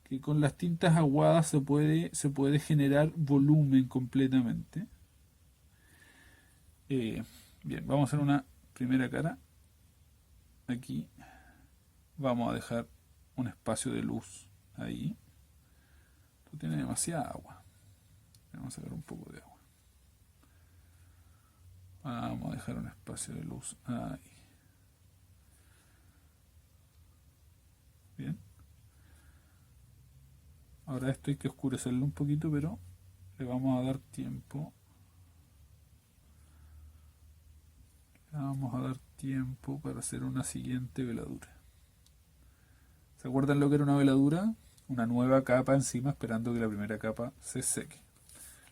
que con las tintas aguadas se puede generar volumen completamente. Bien, vamos a hacer una primera cara. Aquí vamos a dejar un espacio de luz ahí. Esto tiene demasiada agua. Vamos a sacar un poco de agua. Vamos a dejar un espacio de luz ahí. Bien. Ahora esto hay que oscurecerlo un poquito, pero le vamos a dar tiempo. Le vamos a dar tiempo para hacer una siguiente veladura. ¿Se acuerdan lo que era una veladura? Una nueva capa encima esperando que la primera capa se seque.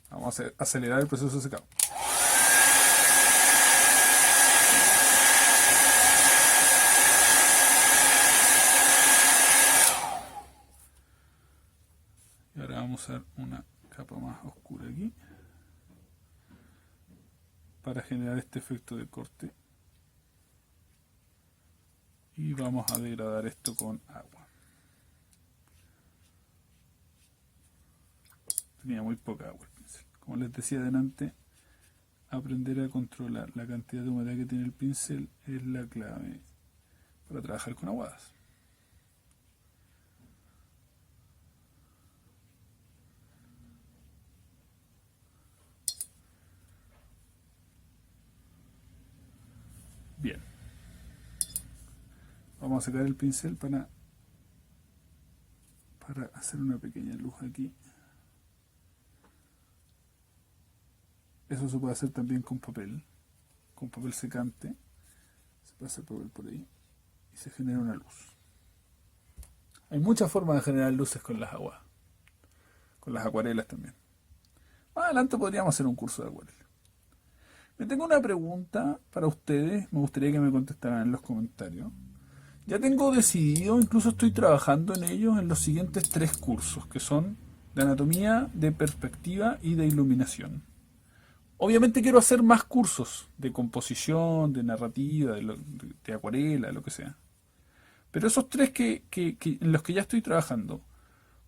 Vamos a acelerar el proceso de secado. Y ahora vamos a usar una capa más oscura aquí para generar este efecto de corte. Y vamos a degradar esto con agua. Tenía muy poca agua el pincel. Como les decía delante, aprender a controlar la cantidad de humedad que tiene el pincel es la clave para trabajar con aguadas. Bien. Vamos a sacar el pincel para hacer una pequeña luz aquí. Eso se puede hacer también con papel secante. Se pasa el papel por ahí y se genera una luz. Hay muchas formas de generar luces con las aguas, con las acuarelas también. Más adelante podríamos hacer un curso de acuarela. Me tengo una pregunta para ustedes, me gustaría que me contestaran en los comentarios. Ya tengo decidido, incluso estoy trabajando en ellos, en los siguientes 3 cursos, que son de anatomía, de perspectiva y de iluminación. Obviamente quiero hacer más cursos de composición, de narrativa, de acuarela, lo que sea. Pero esos 3 en los que ya estoy trabajando,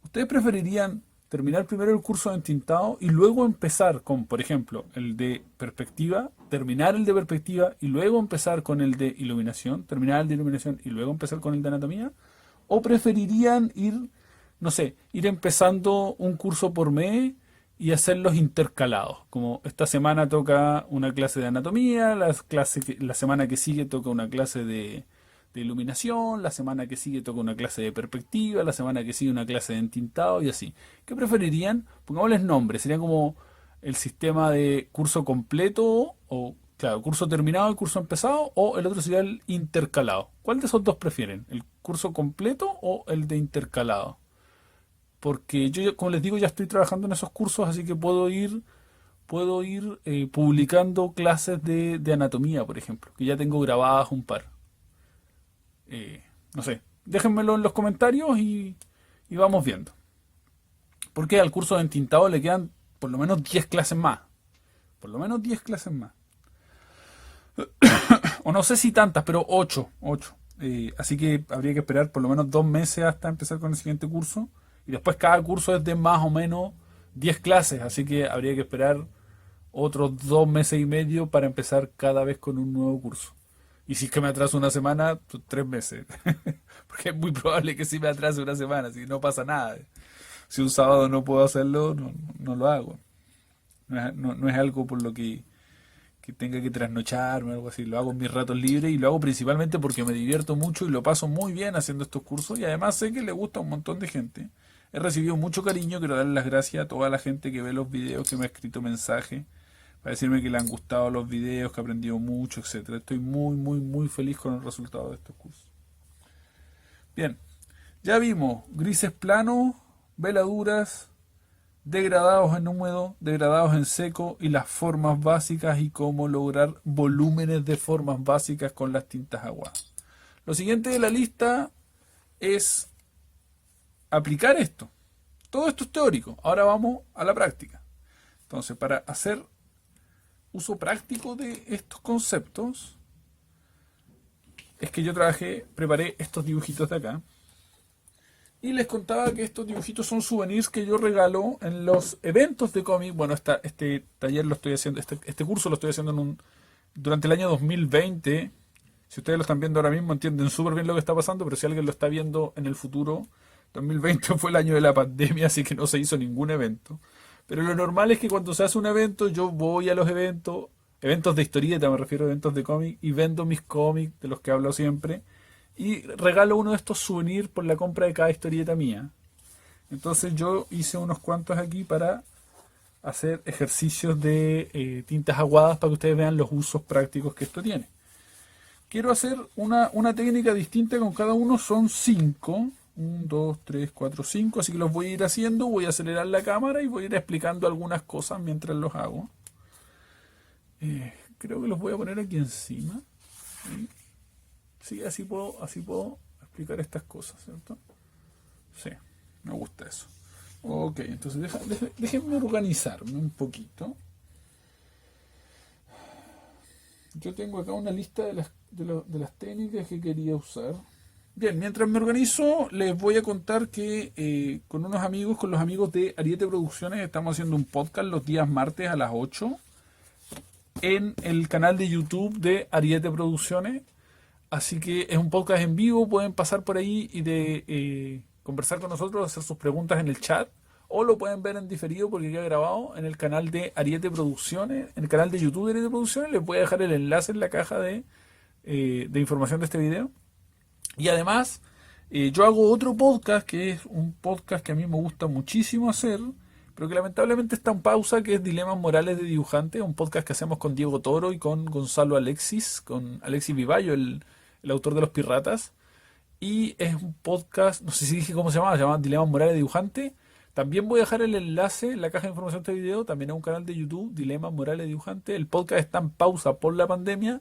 ¿ustedes preferirían terminar primero el curso de entintado y luego empezar con, por ejemplo, el de perspectiva, terminar el de perspectiva y luego empezar con el de iluminación, terminar el de iluminación y luego empezar con el de anatomía? ¿O preferirían ir, no sé, ir empezando un curso por mes y hacerlos intercalados? Como esta semana toca una clase de anatomía, la semana que sigue toca una clase de iluminación, la semana que sigue toca una clase de perspectiva, la semana que sigue una clase de entintado y así. ¿Qué preferirían? Pongámosles nombres, sería como el sistema de curso completo o, claro, curso terminado y curso empezado, o el otro sería el intercalado. ¿Cuál de esos dos prefieren? ¿El curso completo o el de intercalado? Porque yo, como les digo, ya estoy trabajando en esos cursos, así que puedo ir publicando clases de anatomía, por ejemplo, que ya tengo grabadas un par. No sé, déjenmelo en los comentarios y vamos viendo. Porque al curso de entintado le quedan por lo menos 10 clases más. Por lo menos 10 clases más. O no sé si tantas, pero 8. Así que habría que esperar por lo menos 2 meses hasta empezar con el siguiente curso. Y después cada curso es de más o menos 10 clases. Así que habría que esperar otros 2 meses y medio para empezar cada vez con un nuevo curso. Y si es que me atraso una semana, pues 3 meses. Porque es muy probable que si me atrase una semana, si no pasa nada. Si un sábado no puedo hacerlo, no lo hago. No es algo por lo que tenga que trasnocharme o algo así. Lo hago en mis ratos libres y lo hago principalmente porque me divierto mucho y lo paso muy bien haciendo estos cursos. Y además sé que le gusta a un montón de gente. He recibido mucho cariño, quiero darle las gracias a toda la gente que ve los videos, que me ha escrito mensajes para decirme que le han gustado los videos, que ha aprendido mucho, etcétera. Estoy muy feliz con el resultado de estos cursos. Bien, ya vimos grises planos, veladuras, degradados en húmedo, degradados en seco y las formas básicas y cómo lograr volúmenes de formas básicas con las tintas aguadas. Lo siguiente de la lista es aplicar esto. Todo esto es teórico. Ahora vamos a la práctica. Entonces, para hacer uso práctico de estos conceptos es que yo preparé estos dibujitos de acá y les contaba que estos dibujitos son souvenirs que yo regalo en los eventos de cómic. Bueno, este taller lo estoy haciendo, este curso lo estoy haciendo durante el año 2020. Si ustedes lo están viendo ahora mismo entienden súper bien lo que está pasando, pero si alguien lo está viendo en el futuro, 2020 fue el año de la pandemia, así que no se hizo ningún evento. Pero lo normal es que cuando se hace un evento, yo voy a los eventos de historieta, me refiero a eventos de cómic, y vendo mis cómics, de los que hablo siempre, y regalo uno de estos souvenirs por la compra de cada historieta mía. Entonces yo hice unos cuantos aquí para hacer ejercicios de tintas aguadas para que ustedes vean los usos prácticos que esto tiene. Quiero hacer una técnica distinta con cada uno, son 5. 1, 2, 3, 4, 5, así que los voy a ir haciendo, voy a acelerar la cámara y voy a ir explicando algunas cosas mientras los hago. Creo que los voy a poner aquí encima. Sí, así puedo explicar estas cosas, ¿cierto? Sí, me gusta eso. Ok, entonces déjenme organizarme un poquito. Yo tengo acá una lista de las técnicas que quería usar. Bien, mientras me organizo, les voy a contar que con los amigos de Ariete Producciones, estamos haciendo un podcast los días martes a las 8 en el canal de YouTube de Ariete Producciones. Así que es un podcast en vivo, pueden pasar por ahí y conversar con nosotros, hacer sus preguntas en el chat, o lo pueden ver en diferido porque queda grabado en el canal de Ariete Producciones, en el canal de YouTube de Ariete Producciones. Les voy a dejar el enlace en la caja de información de este video. Y además, yo hago otro podcast, que es un podcast que a mí me gusta muchísimo hacer, pero que lamentablemente está en pausa, que es Dilemas Morales de Dibujante, un podcast que hacemos con Diego Toro y con Gonzalo Alexis, con Alexis Vivallo, el autor de Los Piratas. Y es un podcast, no sé si dije cómo se llama Dilemas Morales de Dibujante. También voy a dejar el enlace en la caja de información de este video, también a un canal de YouTube, Dilemas Morales de Dibujante. El podcast está en pausa por la pandemia,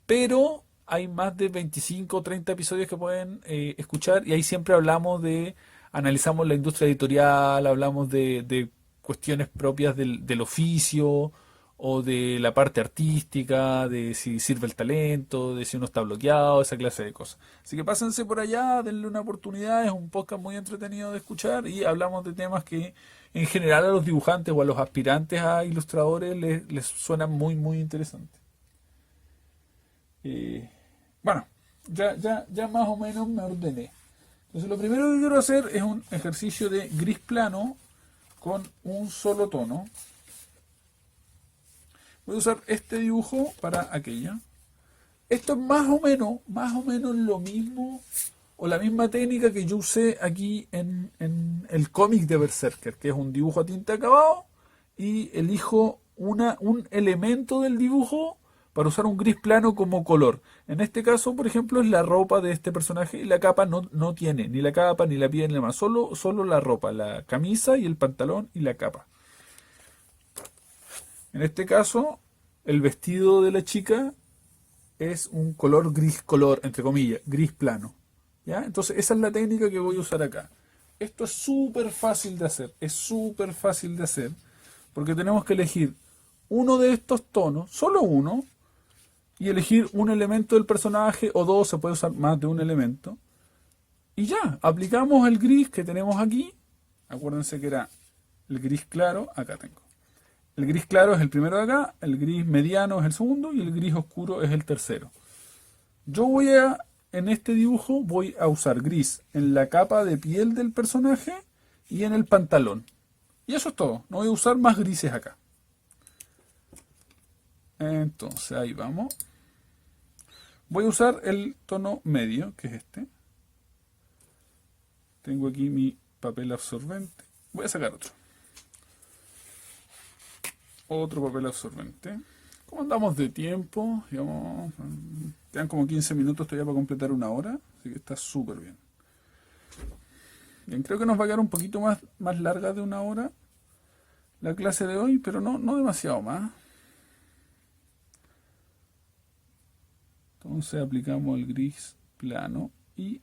pero hay más de 25 o 30 episodios que pueden escuchar, y ahí siempre analizamos la industria editorial, hablamos de cuestiones propias del oficio o de la parte artística, de si sirve el talento, de si uno está bloqueado, esa clase de cosas. Así que pásense por allá, denle una oportunidad, es un podcast muy entretenido de escuchar y hablamos de temas que en general a los dibujantes o a los aspirantes a ilustradores les suenan muy, muy interesantes. Bueno, ya más o menos me ordené. Entonces lo primero que quiero hacer es un ejercicio de gris plano con un solo tono. Voy a usar este dibujo para aquello. Esto es más o menos lo mismo o la misma técnica que yo usé aquí en el cómic de Berserker, que es un dibujo a tinta acabado y elijo un elemento del dibujo para usar un gris plano como color. En este caso, por ejemplo, es la ropa de este personaje y la capa no tiene ni la capa, ni la piel, ni nada más. Solo la ropa, la camisa y el pantalón y la capa. En este caso, el vestido de la chica es un color gris color, entre comillas, gris plano. ¿Ya? Entonces, esa es la técnica que voy a usar acá. Esto es súper fácil de hacer, porque tenemos que elegir uno de estos tonos, solo uno, y elegir un elemento del personaje, o dos, se puede usar más de un elemento. Y ya, aplicamos el gris que tenemos aquí. Acuérdense que era el gris claro, acá tengo. El gris claro es el primero de acá, el gris mediano es el segundo y el gris oscuro es el tercero. En este dibujo voy a usar gris en la capa de piel del personaje y en el pantalón. Y eso es todo, no voy a usar más grises acá. Entonces ahí vamos. Voy a usar el tono medio, que es este. Tengo aquí mi papel absorbente. Voy a sacar otro papel absorbente. ¿Cómo andamos de tiempo? Digamos, quedan como 15 minutos todavía para completar una hora, así que está súper bien. Bien, creo que nos va a quedar un poquito más larga de una hora la clase de hoy, pero no demasiado más. Entonces aplicamos el gris plano y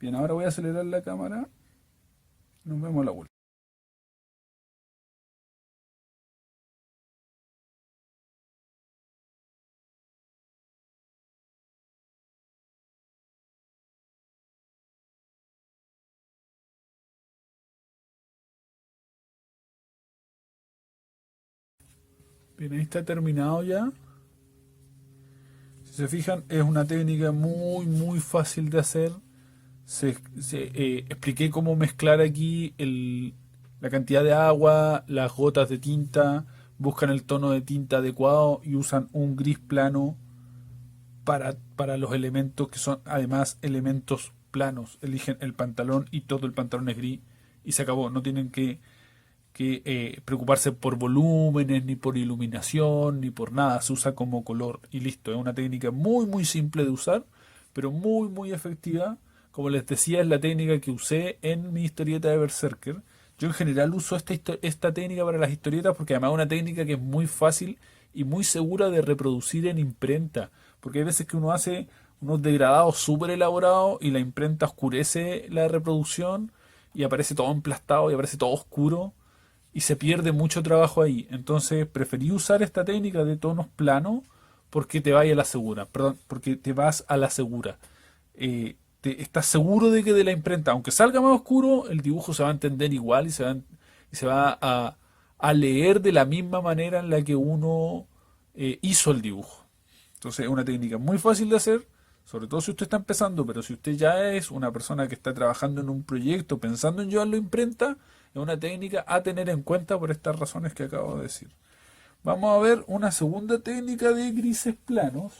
bien, ahora voy a acelerar la cámara. Nos vemos a la vuelta. Bien, ahí está terminado ya. Si se fijan, es una técnica muy, muy fácil de hacer. Expliqué cómo mezclar aquí la cantidad de agua, las gotas de tinta, buscan el tono de tinta adecuado y usan un gris plano para los elementos que son además elementos planos. Eligen el pantalón y todo el pantalón es gris y se acabó. No tienen que preocuparse por volúmenes, ni por iluminación, ni por nada. Se usa como color y listo. Es una técnica muy muy simple de usar, pero muy muy efectiva. Como les decía, es la técnica que usé en mi historieta de Berserker. Yo en general uso esta técnica para las historietas porque además es una técnica que es muy fácil y muy segura de reproducir en imprenta. Porque hay veces que uno hace unos degradados súper elaborados y la imprenta oscurece la reproducción y aparece todo emplastado y aparece todo oscuro y se pierde mucho trabajo ahí. Entonces preferí usar esta técnica de tonos planos porque te vaya a la segura. Perdón, porque te vas a la segura. Estás seguro de que de la imprenta, aunque salga más oscuro, el dibujo se va a entender igual y se va a leer de la misma manera en la que uno hizo el dibujo. Entonces es una técnica muy fácil de hacer, sobre todo si usted está empezando, pero si usted ya es una persona que está trabajando en un proyecto pensando en llevarlo a imprenta, es una técnica a tener en cuenta por estas razones que acabo de decir. Vamos a ver una segunda técnica de grises planos,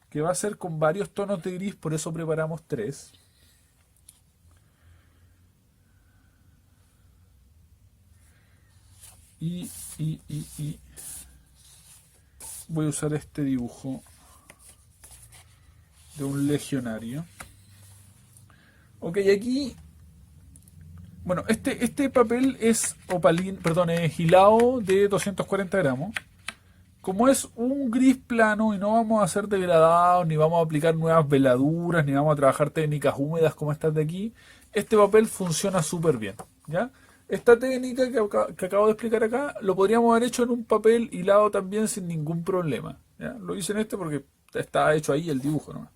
que va a ser con varios tonos de gris, por eso preparamos 3. Y voy a usar este dibujo de un legionario. Ok, aquí, bueno, este papel es opalín, perdón, es hilado de 240 gramos. Como es un gris plano y no vamos a hacer degradados, ni vamos a aplicar nuevas veladuras, ni vamos a trabajar técnicas húmedas como estas de aquí, este papel funciona súper bien, ¿ya? Esta técnica que acabo de explicar acá, lo podríamos haber hecho en un papel hilado también sin ningún problema, ¿ya? Lo hice en este porque está hecho ahí el dibujo nomás.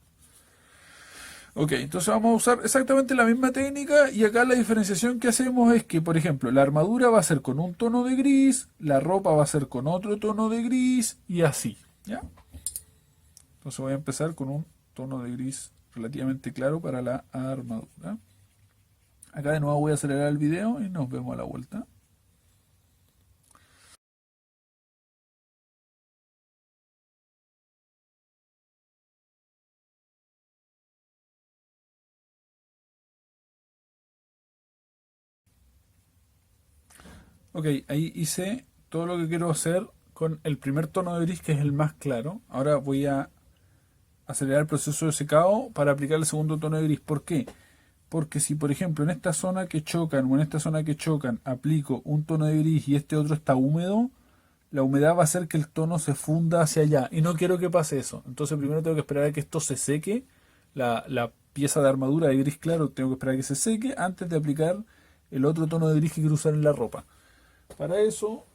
Ok, entonces vamos a usar exactamente la misma técnica y acá la diferenciación que hacemos es que, por ejemplo, la armadura va a ser con un tono de gris, la ropa va a ser con otro tono de gris y así, ¿ya? Entonces voy a empezar con un tono de gris relativamente claro para la armadura. Acá de nuevo voy a acelerar el video y nos vemos a la vuelta. Ok, ahí hice todo lo que quiero hacer con el primer tono de gris, que es el más claro. Ahora voy a acelerar el proceso de secado para aplicar el segundo tono de gris. ¿Por qué? Porque si, por ejemplo, en esta zona que chocan o en esta zona que chocan aplico un tono de gris y este otro está húmedo, la humedad va a hacer que el tono se funda hacia allá. Y no quiero que pase eso. Entonces primero tengo que esperar a que esto se seque. La pieza de armadura de gris claro tengo que esperar a que se seque antes de aplicar el otro tono de gris que quiero usar en la ropa. Para eso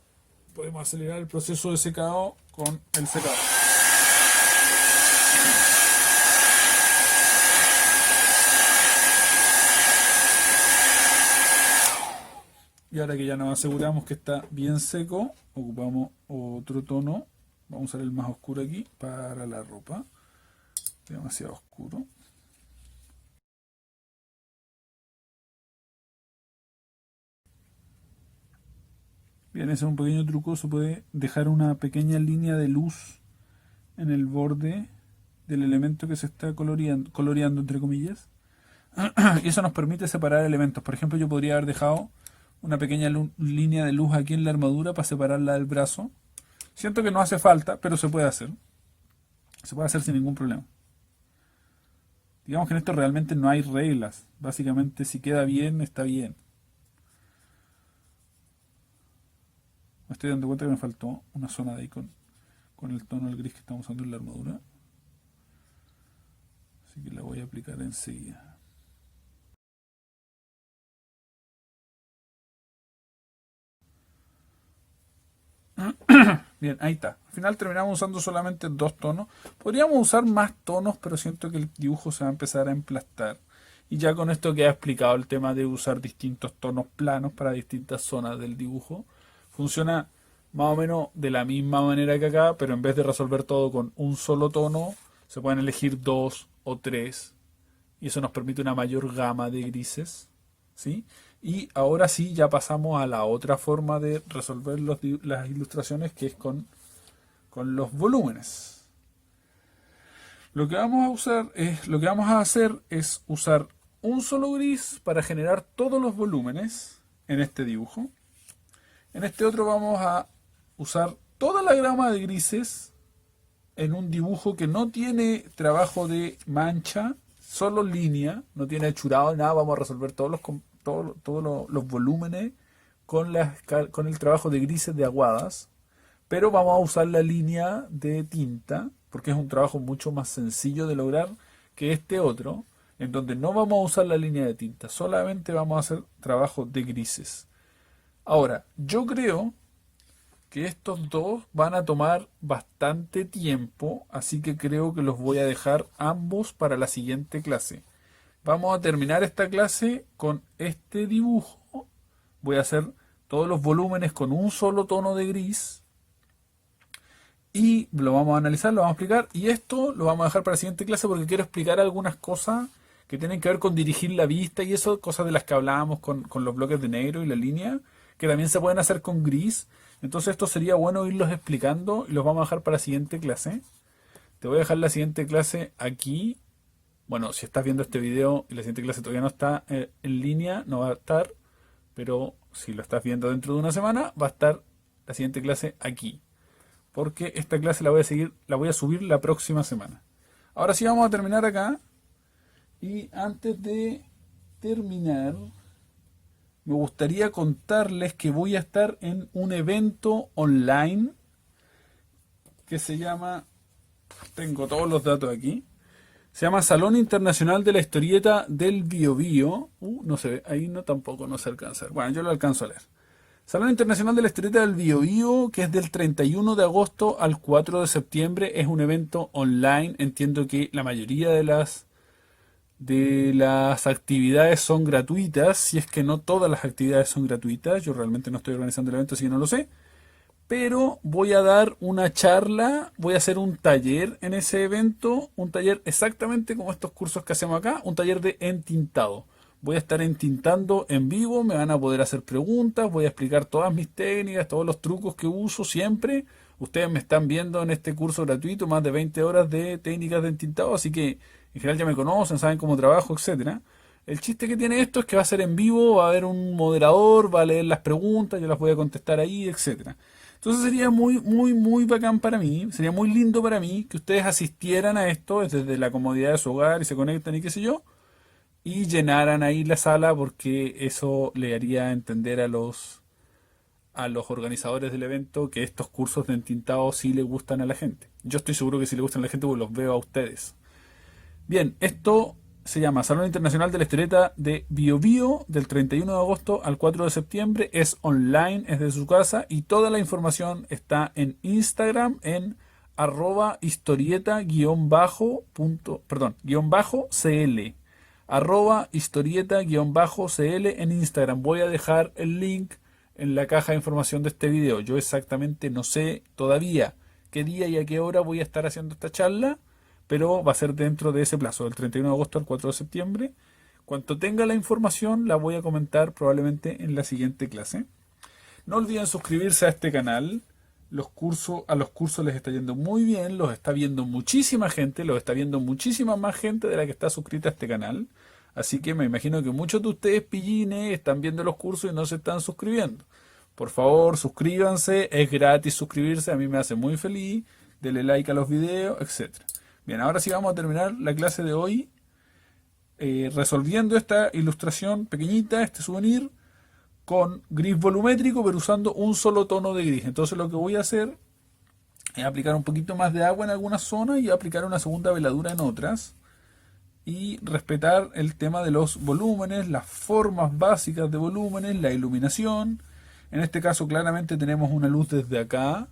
podemos acelerar el proceso de secado con el secador. Y ahora que ya nos aseguramos que está bien seco, ocupamos otro tono. Vamos a usar el más oscuro aquí para la ropa. Demasiado oscuro. Bien, ese es un pequeño truco. Se puede dejar una pequeña línea de luz en el borde del elemento que se está coloreando entre comillas. Y eso nos permite separar elementos. Por ejemplo, yo podría haber dejado una pequeña línea de luz aquí en la armadura para separarla del brazo. Siento que no hace falta, pero se puede hacer. Se puede hacer sin ningún problema. Digamos que en esto realmente no hay reglas. Básicamente, si queda bien, está bien. Me estoy dando cuenta que me faltó una zona de ahí con el tono del gris que estamos usando en la armadura. Así que la voy a aplicar enseguida. Bien, ahí está. Al final terminamos usando solamente 2 tonos. Podríamos usar más tonos, pero siento que el dibujo se va a empezar a emplastar. Y ya con esto queda explicado el tema de usar distintos tonos planos para distintas zonas del dibujo. Funciona más o menos de la misma manera que acá, pero en vez de resolver todo con un solo tono, se pueden elegir 2 o 3. Y eso nos permite una mayor gama de grises, ¿sí? Y ahora sí, ya pasamos a la otra forma de resolver las ilustraciones, que es con los volúmenes. Lo que vamos a hacer es usar un solo gris para generar todos los volúmenes en este dibujo. En este otro vamos a usar toda la gama de grises en un dibujo que no tiene trabajo de mancha, solo línea, no tiene hechurado, nada. Vamos a resolver todos los volúmenes con el trabajo de grises de aguadas, pero vamos a usar la línea de tinta porque es un trabajo mucho más sencillo de lograr que este otro, en donde no vamos a usar la línea de tinta, solamente vamos a hacer trabajo de grises. Ahora, yo creo que estos dos van a tomar bastante tiempo, así que creo que los voy a dejar ambos para la siguiente clase. Vamos a terminar esta clase con este dibujo. Voy a hacer todos los volúmenes con un solo tono de gris y lo vamos a analizar, lo vamos a explicar, y esto lo vamos a dejar para la siguiente clase porque quiero explicar algunas cosas que tienen que ver con dirigir la vista y eso, cosas de las que hablábamos con los bloques de negro y la línea, que también se pueden hacer con gris. Entonces esto sería bueno irlos explicando y los vamos a dejar para la siguiente clase. Te voy a dejar la siguiente clase aquí. Bueno, si estás viendo este video y la siguiente clase todavía no está en línea, no va a estar, pero si lo estás viendo dentro de una semana, va a estar la siguiente clase aquí. Porque esta clase la voy a subir la próxima semana. Ahora sí vamos a terminar acá. Y antes de terminar, me gustaría contarles que voy a estar en un evento online que se llama, tengo todos los datos aquí, se llama Salón Internacional de la Historieta del Biobío. No se ve, ahí no tampoco no se alcanza. Bueno, yo lo alcanzo a leer. Salón Internacional de la Historieta del Biobío, que es del 31 de agosto al 4 de septiembre, es un evento online. Entiendo que la mayoría de las actividades son gratuitas, si es que no todas las actividades son gratuitas. Yo realmente no estoy organizando el evento, así que no lo sé. Pero voy a dar una charla, voy a hacer un taller en ese evento, un taller exactamente como estos cursos que hacemos acá, un taller de entintado. Voy a estar entintando en vivo, me van a poder hacer preguntas, voy a explicar todas mis técnicas, todos los trucos que uso siempre. Ustedes me están viendo en este curso gratuito, más de 20 horas de técnicas de entintado, así que en general ya me conocen, saben cómo trabajo, etcétera. El chiste que tiene esto es que va a ser en vivo, va a haber un moderador, va a leer las preguntas, yo las voy a contestar ahí, etcétera. Entonces sería muy, muy, muy bacán para mí, sería muy lindo para mí que ustedes asistieran a esto desde la comodidad de su hogar y se conectan y qué sé yo, y llenaran ahí la sala porque eso le haría entender a los organizadores del evento que estos cursos de entintado sí le gustan a la gente. Yo estoy seguro que sí le gustan a la gente porque los veo a ustedes. Bien, esto se llama Salón Internacional de la Historieta de Biobío del 31 de agosto al 4 de septiembre. Es online, es de su casa y toda la información está en Instagram en @historieta_cl. @historieta_cl en Instagram. Voy a dejar el link en la caja de información de este video. Yo exactamente no sé todavía qué día y a qué hora voy a estar haciendo esta charla, pero va a ser dentro de ese plazo, del 31 de agosto al 4 de septiembre. Cuando tenga la información la voy a comentar probablemente en la siguiente clase. No olviden suscribirse a este canal. A los cursos les está yendo muy bien, los está viendo muchísima gente, los está viendo muchísima más gente de la que está suscrita a este canal. Así que me imagino que muchos de ustedes, pillines, están viendo los cursos y no se están suscribiendo. Por favor, suscríbanse, es gratis suscribirse, a mí me hace muy feliz. Denle like a los videos, etcétera. Bien, ahora sí vamos a terminar la clase de hoy resolviendo esta ilustración pequeñita, este souvenir, con gris volumétrico, pero usando un solo tono de gris. Entonces lo que voy a hacer es aplicar un poquito más de agua en algunas zonas y aplicar una segunda veladura en otras. Y respetar el tema de los volúmenes, las formas básicas de volúmenes, la iluminación. En este caso claramente tenemos una luz desde acá.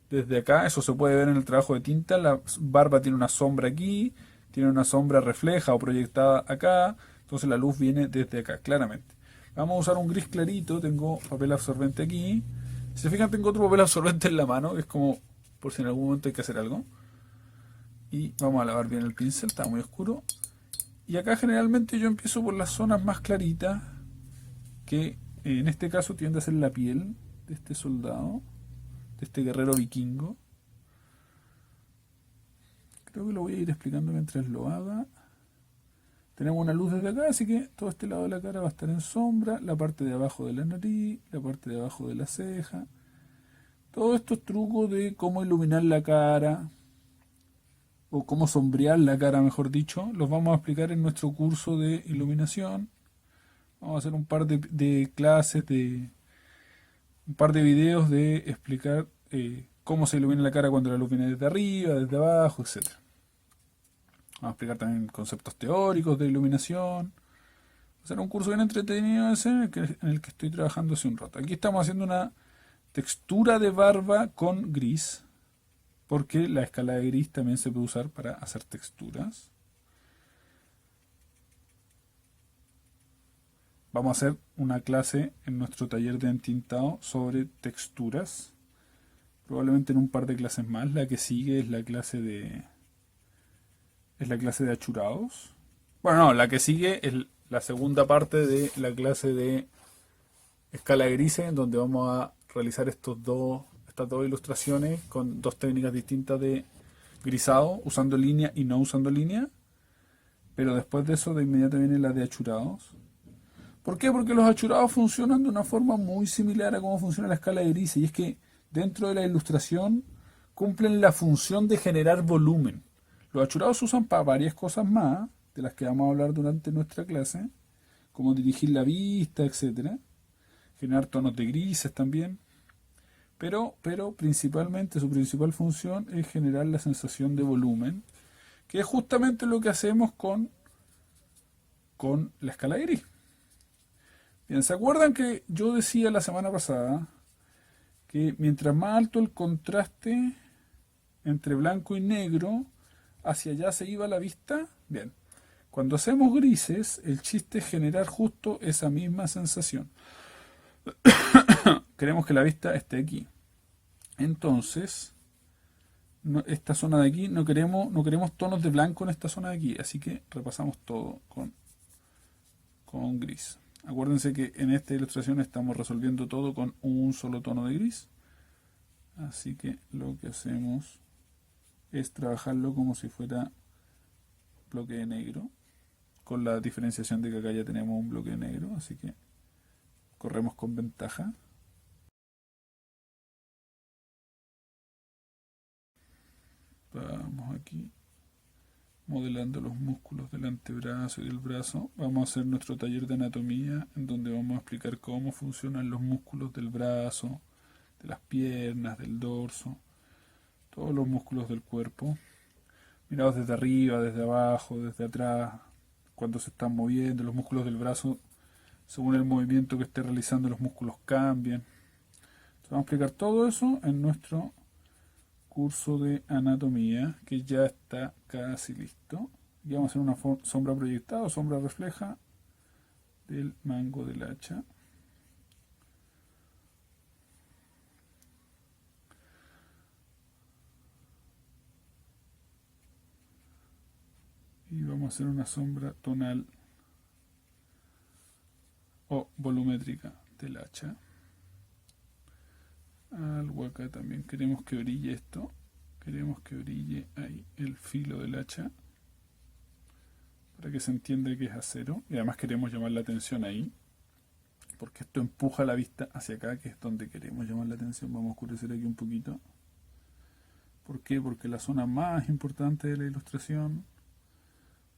Desde acá, eso se puede ver en el trabajo de tinta. La barba tiene una sombra aquí, tiene una sombra refleja o proyectada acá. Entonces la luz viene desde acá, claramente. Vamos a usar un gris clarito, tengo papel absorbente aquí. Si se fijan, tengo otro papel absorbente en la mano, que es como por si en algún momento hay que hacer algo. Y vamos a lavar bien el pincel, está muy oscuro. Y acá generalmente yo empiezo por las zonas más claritas, que en este caso tiende a ser la piel de este soldado, de este guerrero vikingo. Creo que lo voy a ir explicando mientras lo haga. Tenemos una luz desde acá, así que todo este lado de la cara va a estar en sombra, la parte de abajo de la nariz, la parte de abajo de la ceja. Todos estos trucos de cómo iluminar la cara, o cómo sombrear la cara, mejor dicho, los vamos a explicar en nuestro curso de iluminación. Vamos a hacer un par de clases, un par de videos de explicar cómo se ilumina la cara cuando la luz viene desde arriba, desde abajo, etcétera. Vamos a explicar también conceptos teóricos de iluminación. Va a ser un curso bien entretenido ese en el que estoy trabajando hace un rato. Aquí estamos haciendo una textura de barba con gris, porque la escala de gris también se puede usar para hacer texturas. Vamos a hacer una clase en nuestro taller de entintado sobre texturas. Probablemente en un par de clases más. La que sigue es la clase de achurados. Bueno, no, la que sigue es la segunda parte de la clase de escala de grises, donde vamos a realizar estas dos ilustraciones con dos técnicas distintas de grisado, usando línea y no usando línea. Pero después de eso, de inmediato viene la de achurados. ¿Por qué? Porque los achurados funcionan de una forma muy similar a cómo funciona la escala de grises. Y es que dentro de la ilustración cumplen la función de generar volumen. Los achurados se usan para varias cosas más, de las que vamos a hablar durante nuestra clase, como dirigir la vista, etcétera, generar tonos de grises también. Pero principalmente su principal función es generar la sensación de volumen, que es justamente lo que hacemos con la escala de gris. Bien, ¿se acuerdan que yo decía la semana pasada que mientras más alto el contraste entre blanco y negro, hacia allá se iba la vista? Bien, cuando hacemos grises, el chiste es generar justo esa misma sensación. Queremos que la vista esté aquí. Entonces, esta zona de aquí, no queremos tonos de blanco en esta zona de aquí, así que repasamos todo con gris. Acuérdense que en esta ilustración estamos resolviendo todo con un solo tono de gris. Así que lo que hacemos es trabajarlo como si fuera bloque de negro, con la diferenciación de que acá ya tenemos un bloque de negro, así que corremos con ventaja. Vamos aquí modelando los músculos del antebrazo y del brazo. Vamos a hacer nuestro taller de anatomía, en donde vamos a explicar cómo funcionan los músculos del brazo, de las piernas, del dorso, todos los músculos del cuerpo, mirados desde arriba, desde abajo, desde atrás, cuando se están moviendo. Los músculos del brazo, según el movimiento que esté realizando, los músculos cambian. Entonces vamos a explicar todo eso en nuestro curso de anatomía, que ya está casi listo. Y vamos a hacer una sombra proyectada o sombra refleja del mango del hacha. Y vamos a hacer una sombra tonal o volumétrica del hacha. Algo acá también queremos que brille esto. Queremos que brille ahí el filo del hacha, para que se entienda que es acero. Y además queremos llamar la atención ahí, porque esto empuja la vista hacia acá, que es donde queremos llamar la atención. Vamos a oscurecer aquí un poquito. ¿Por qué? Porque la zona más importante de la ilustración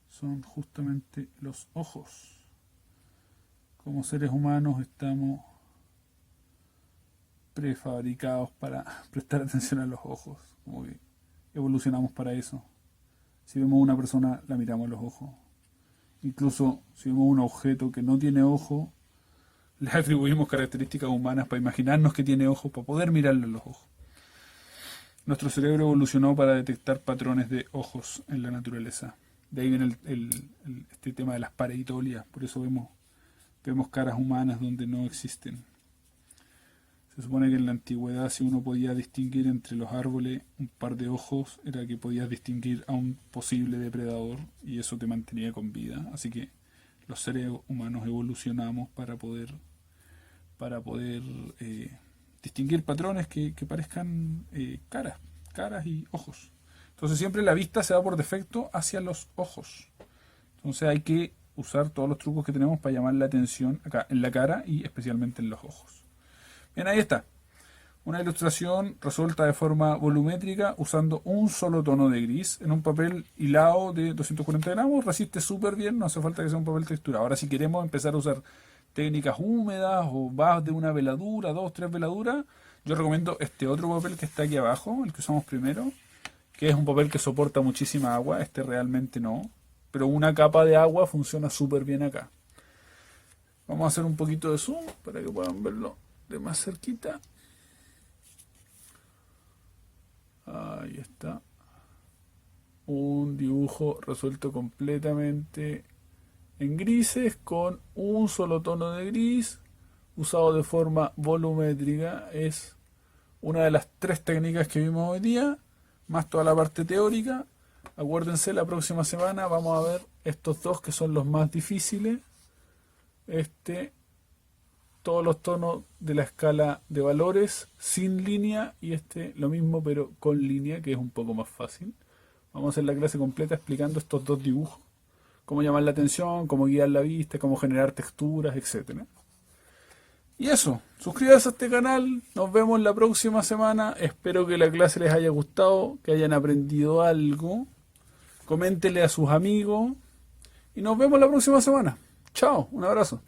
son justamente los ojos. Como seres humanos estamos prefabricados para prestar atención a los ojos, como que evolucionamos para eso. Si vemos una persona, la miramos a los ojos. Incluso si vemos un objeto que no tiene ojo, le atribuimos características humanas para imaginarnos que tiene ojos, para poder mirarlo en los ojos. Nuestro cerebro evolucionó para detectar patrones de ojos en la naturaleza. De ahí viene este tema de las pareidolias. Por eso vemos caras humanas donde no existen. Se supone que en la antigüedad, si uno podía distinguir entre los árboles un par de ojos, era que podías distinguir a un posible depredador, y eso te mantenía con vida. Así que los seres humanos evolucionamos para poder distinguir patrones que parezcan caras y ojos. Entonces siempre la vista se va por defecto hacia los ojos. Entonces hay que usar todos los trucos que tenemos para llamar la atención acá en la cara y especialmente en los ojos. Bien, ahí está. Una ilustración resuelta de forma volumétrica usando un solo tono de gris en un papel hilado de 240 gramos. Resiste súper bien, no hace falta que sea un papel texturado. Ahora si queremos empezar a usar técnicas húmedas o más de una veladura, dos, tres veladuras, yo recomiendo este otro papel que está aquí abajo, el que usamos primero, que es un papel que soporta muchísima agua. Este realmente no, pero una capa de agua funciona súper bien acá. Vamos a hacer un poquito de zoom para que puedan verlo de más cerquita. Ahí está. Un dibujo resuelto completamente en grises con un solo tono de gris usado de forma volumétrica. Es una de las tres técnicas que vimos hoy día, más toda la parte teórica. Acuérdense, la próxima semana vamos a ver estos dos que son los más difíciles. Todos los tonos de la escala de valores sin línea, y lo mismo pero con línea, que es un poco más fácil. Vamos a hacer la clase completa explicando estos dos dibujos, cómo llamar la atención, cómo guiar la vista, cómo generar texturas, etcétera. Y eso, suscríbanse a este canal, nos vemos la próxima semana, espero que la clase les haya gustado, que hayan aprendido algo, coméntenle a sus amigos y nos vemos la próxima semana. Chao, un abrazo.